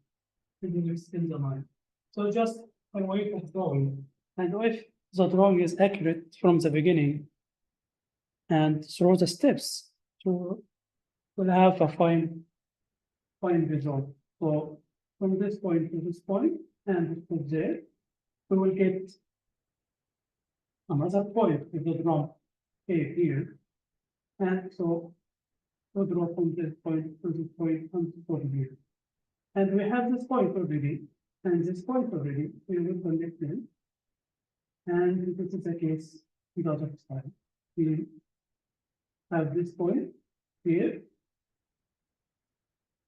And we extend the line. So just a way of drawing. And if the drawing is accurate from the beginning and through the steps, to we'll have a fine result. So from this point to this point and from there, we will get another point with the drum here. And so we draw from this point to this point and to here. And we have this point already, and this point already, we will connect them. And this is the case with other side. We have this point here,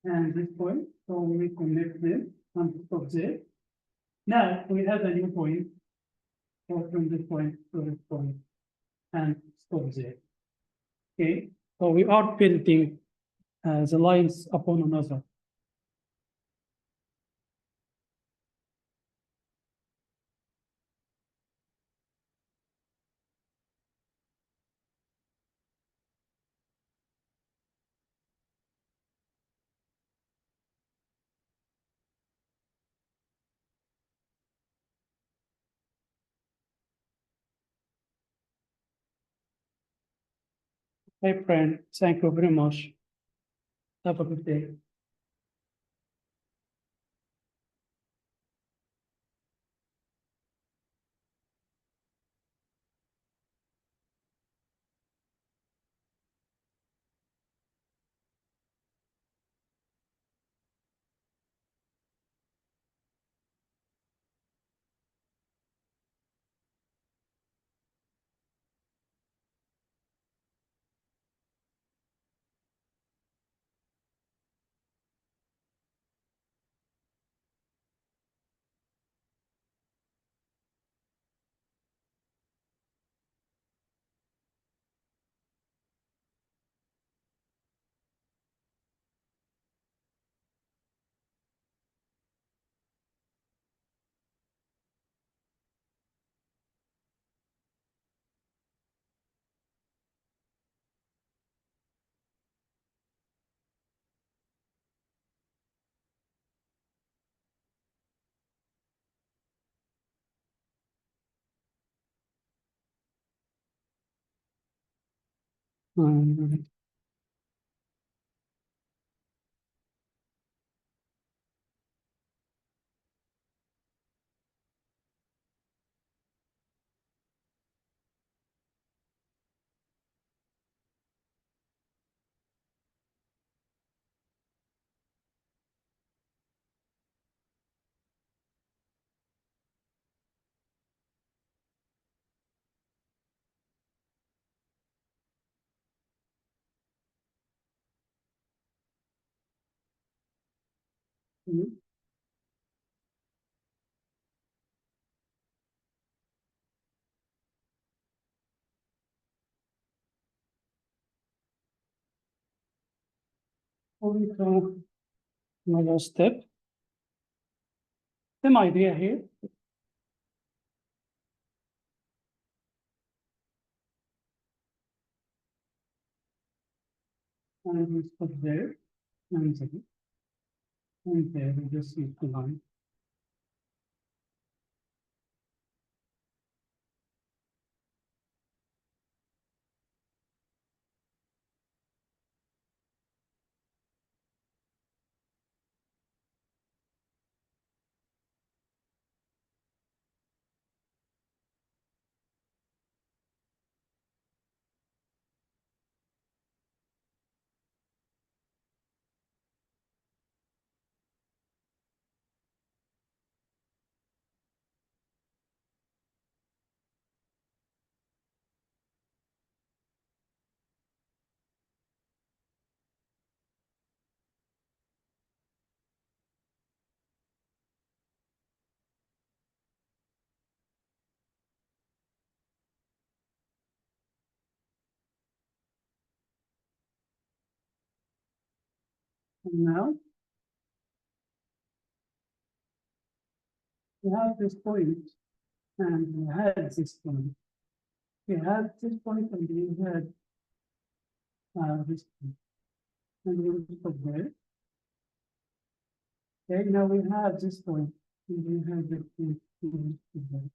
and this point, so we connect them and stop there. Now we have a new point, so from this point to this point, and stop there. Okay, so we are building the lines upon another. Hey, friend, thank you very much. Have a good day. Um, Mhm. Moving to another step. Same idea here. And we stop there, and there, and there, we just need to line. And now we have this point, and we had this point. We had this point, and we had this point. And we will stop there. Okay, now we have this point, and we have this point. And we will stop there.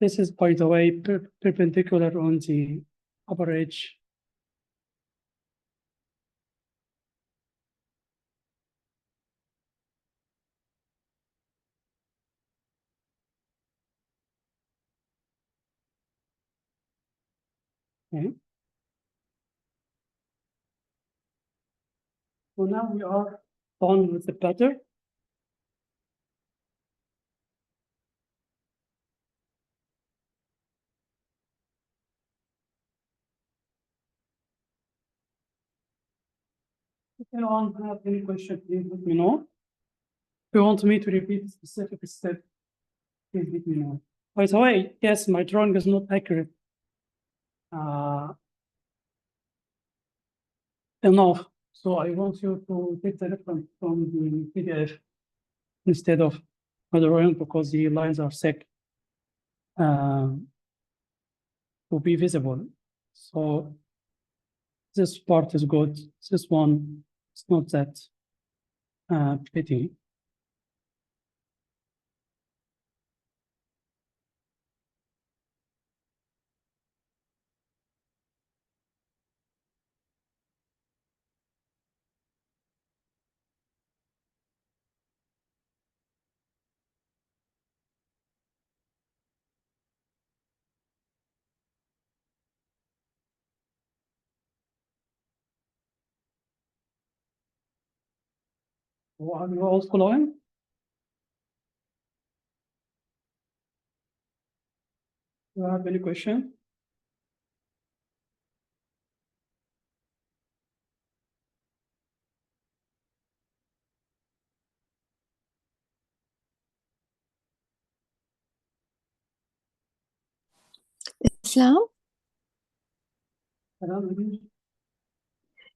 This is, by the way, perpendicular on the upper edge. Okay. So now we are done with the pattern. If anyone have any question, please let me know. If you want me to repeat a specific step, please let me know. By the way, yes, my drawing is not accurate enough. So I want you to take the reference from the PDF instead of my drawing, because the lines are thick to be visible. So this part is good. This one is not that pretty. Are you all following? Do you have any question? Islam?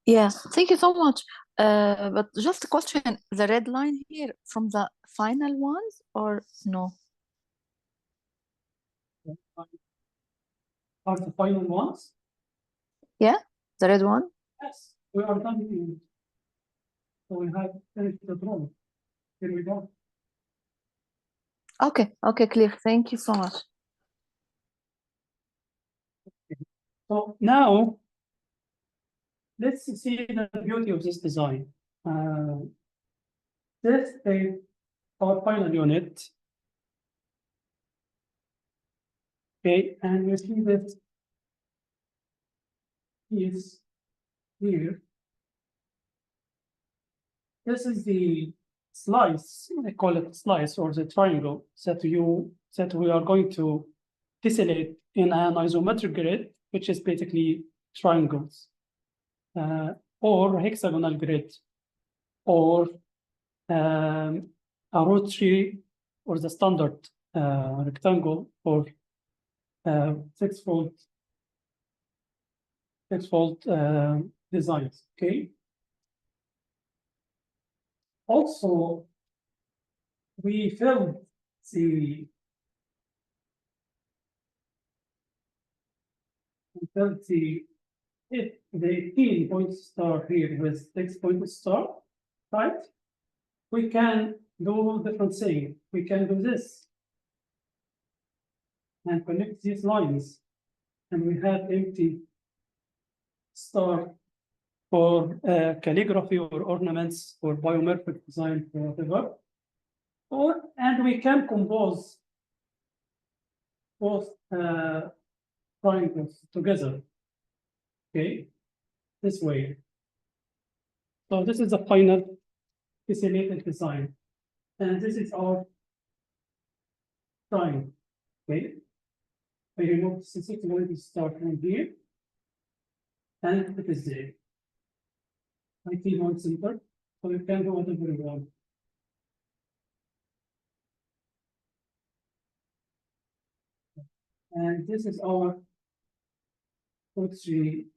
Yeah, thank you so much. But just a question, the red line here from the final ones or no? Are the final ones? Yeah, the red one? Yes, we are done here. So we have finished the drawing. Here we go. Okay, okay, clear. Thank you so much. So now, let's see the beauty of this design. This is our final unit. Okay, and you see that is here. This is the slice, I call it slice, or the triangle that we are going to tessellate in an isometric grid, which is basically triangles, or hexagonal grid, or a rotary, or the standard rectangle, or six-fold designs. Okay. Also, we filled the 18-point star here with 6-point star, right? We can do different thing. We can do this and connect these lines, and we have empty star for calligraphy or ornaments or biomorphic design or whatever. And we can compose both triangles together. Okay, this way. So this is the final tessellated design, and this is our triangle. Okay, I remove the 6-point star from here, and it is there. I keep one center, so you can do whatever you want. And this is our poetry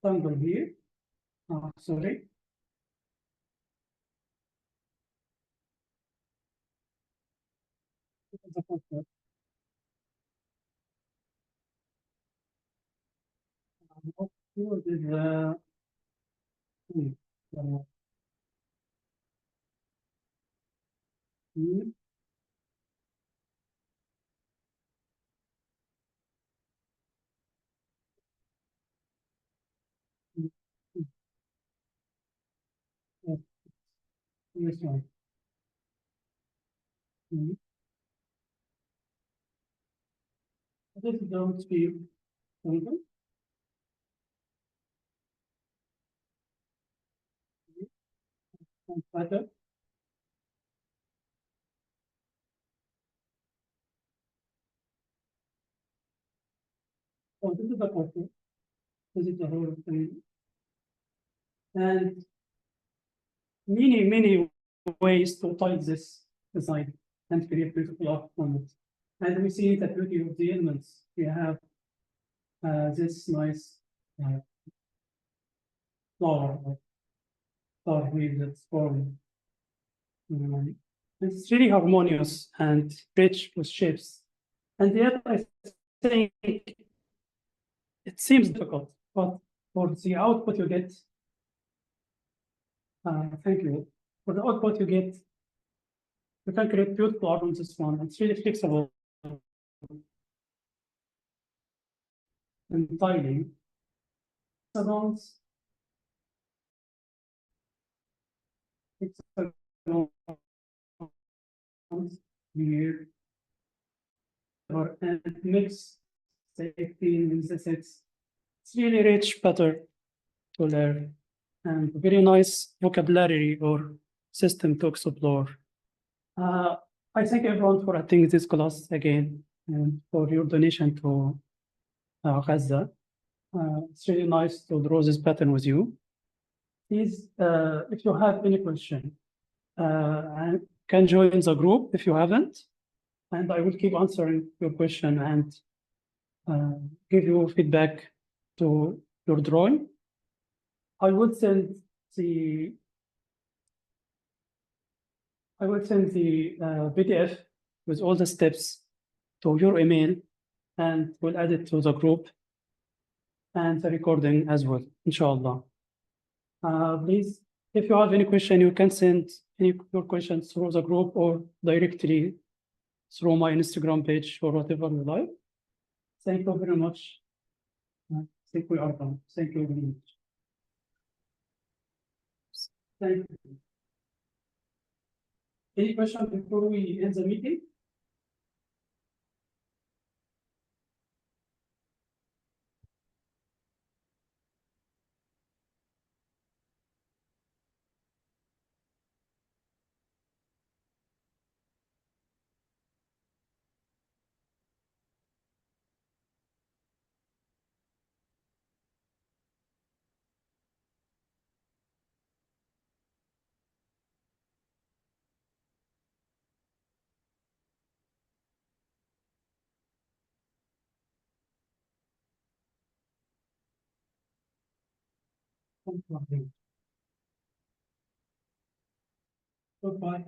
triangle here. Sorry. This is the concept. Here is here. This one. This is the speed. Better. So this is the portrait. This is the whole thing. And many ways to type this design and create beautiful art from it. And we see the beauty of the elements. We have this nice flower wheel that's formed. It's really harmonious and rich with shapes. And yet I think it seems difficult, but for the output you get, thank you. For the output you get, you can create beautiful art on this one. It's really flexible and tiling. Hexagons. Here. And mix safety in the sets. It's really rich, better to learn, and very nice vocabulary or system to explore. I thank everyone for attending this class again and for your donation to Gaza. It's really nice to draw this pattern with you. Please, if you have any question, can join the group if you haven't, and I will keep answering your question and give you feedback to your drawing. I will send the PDF with all the steps to your email, and we'll add it to the group and the recording as well, inshallah. Please, if you have any question, you can send your questions through the group or directly through my Instagram page or whatever you like. Thank you very much. think we are done. Thank you very much. Thank you. Any question before we end the meeting? Goodbye.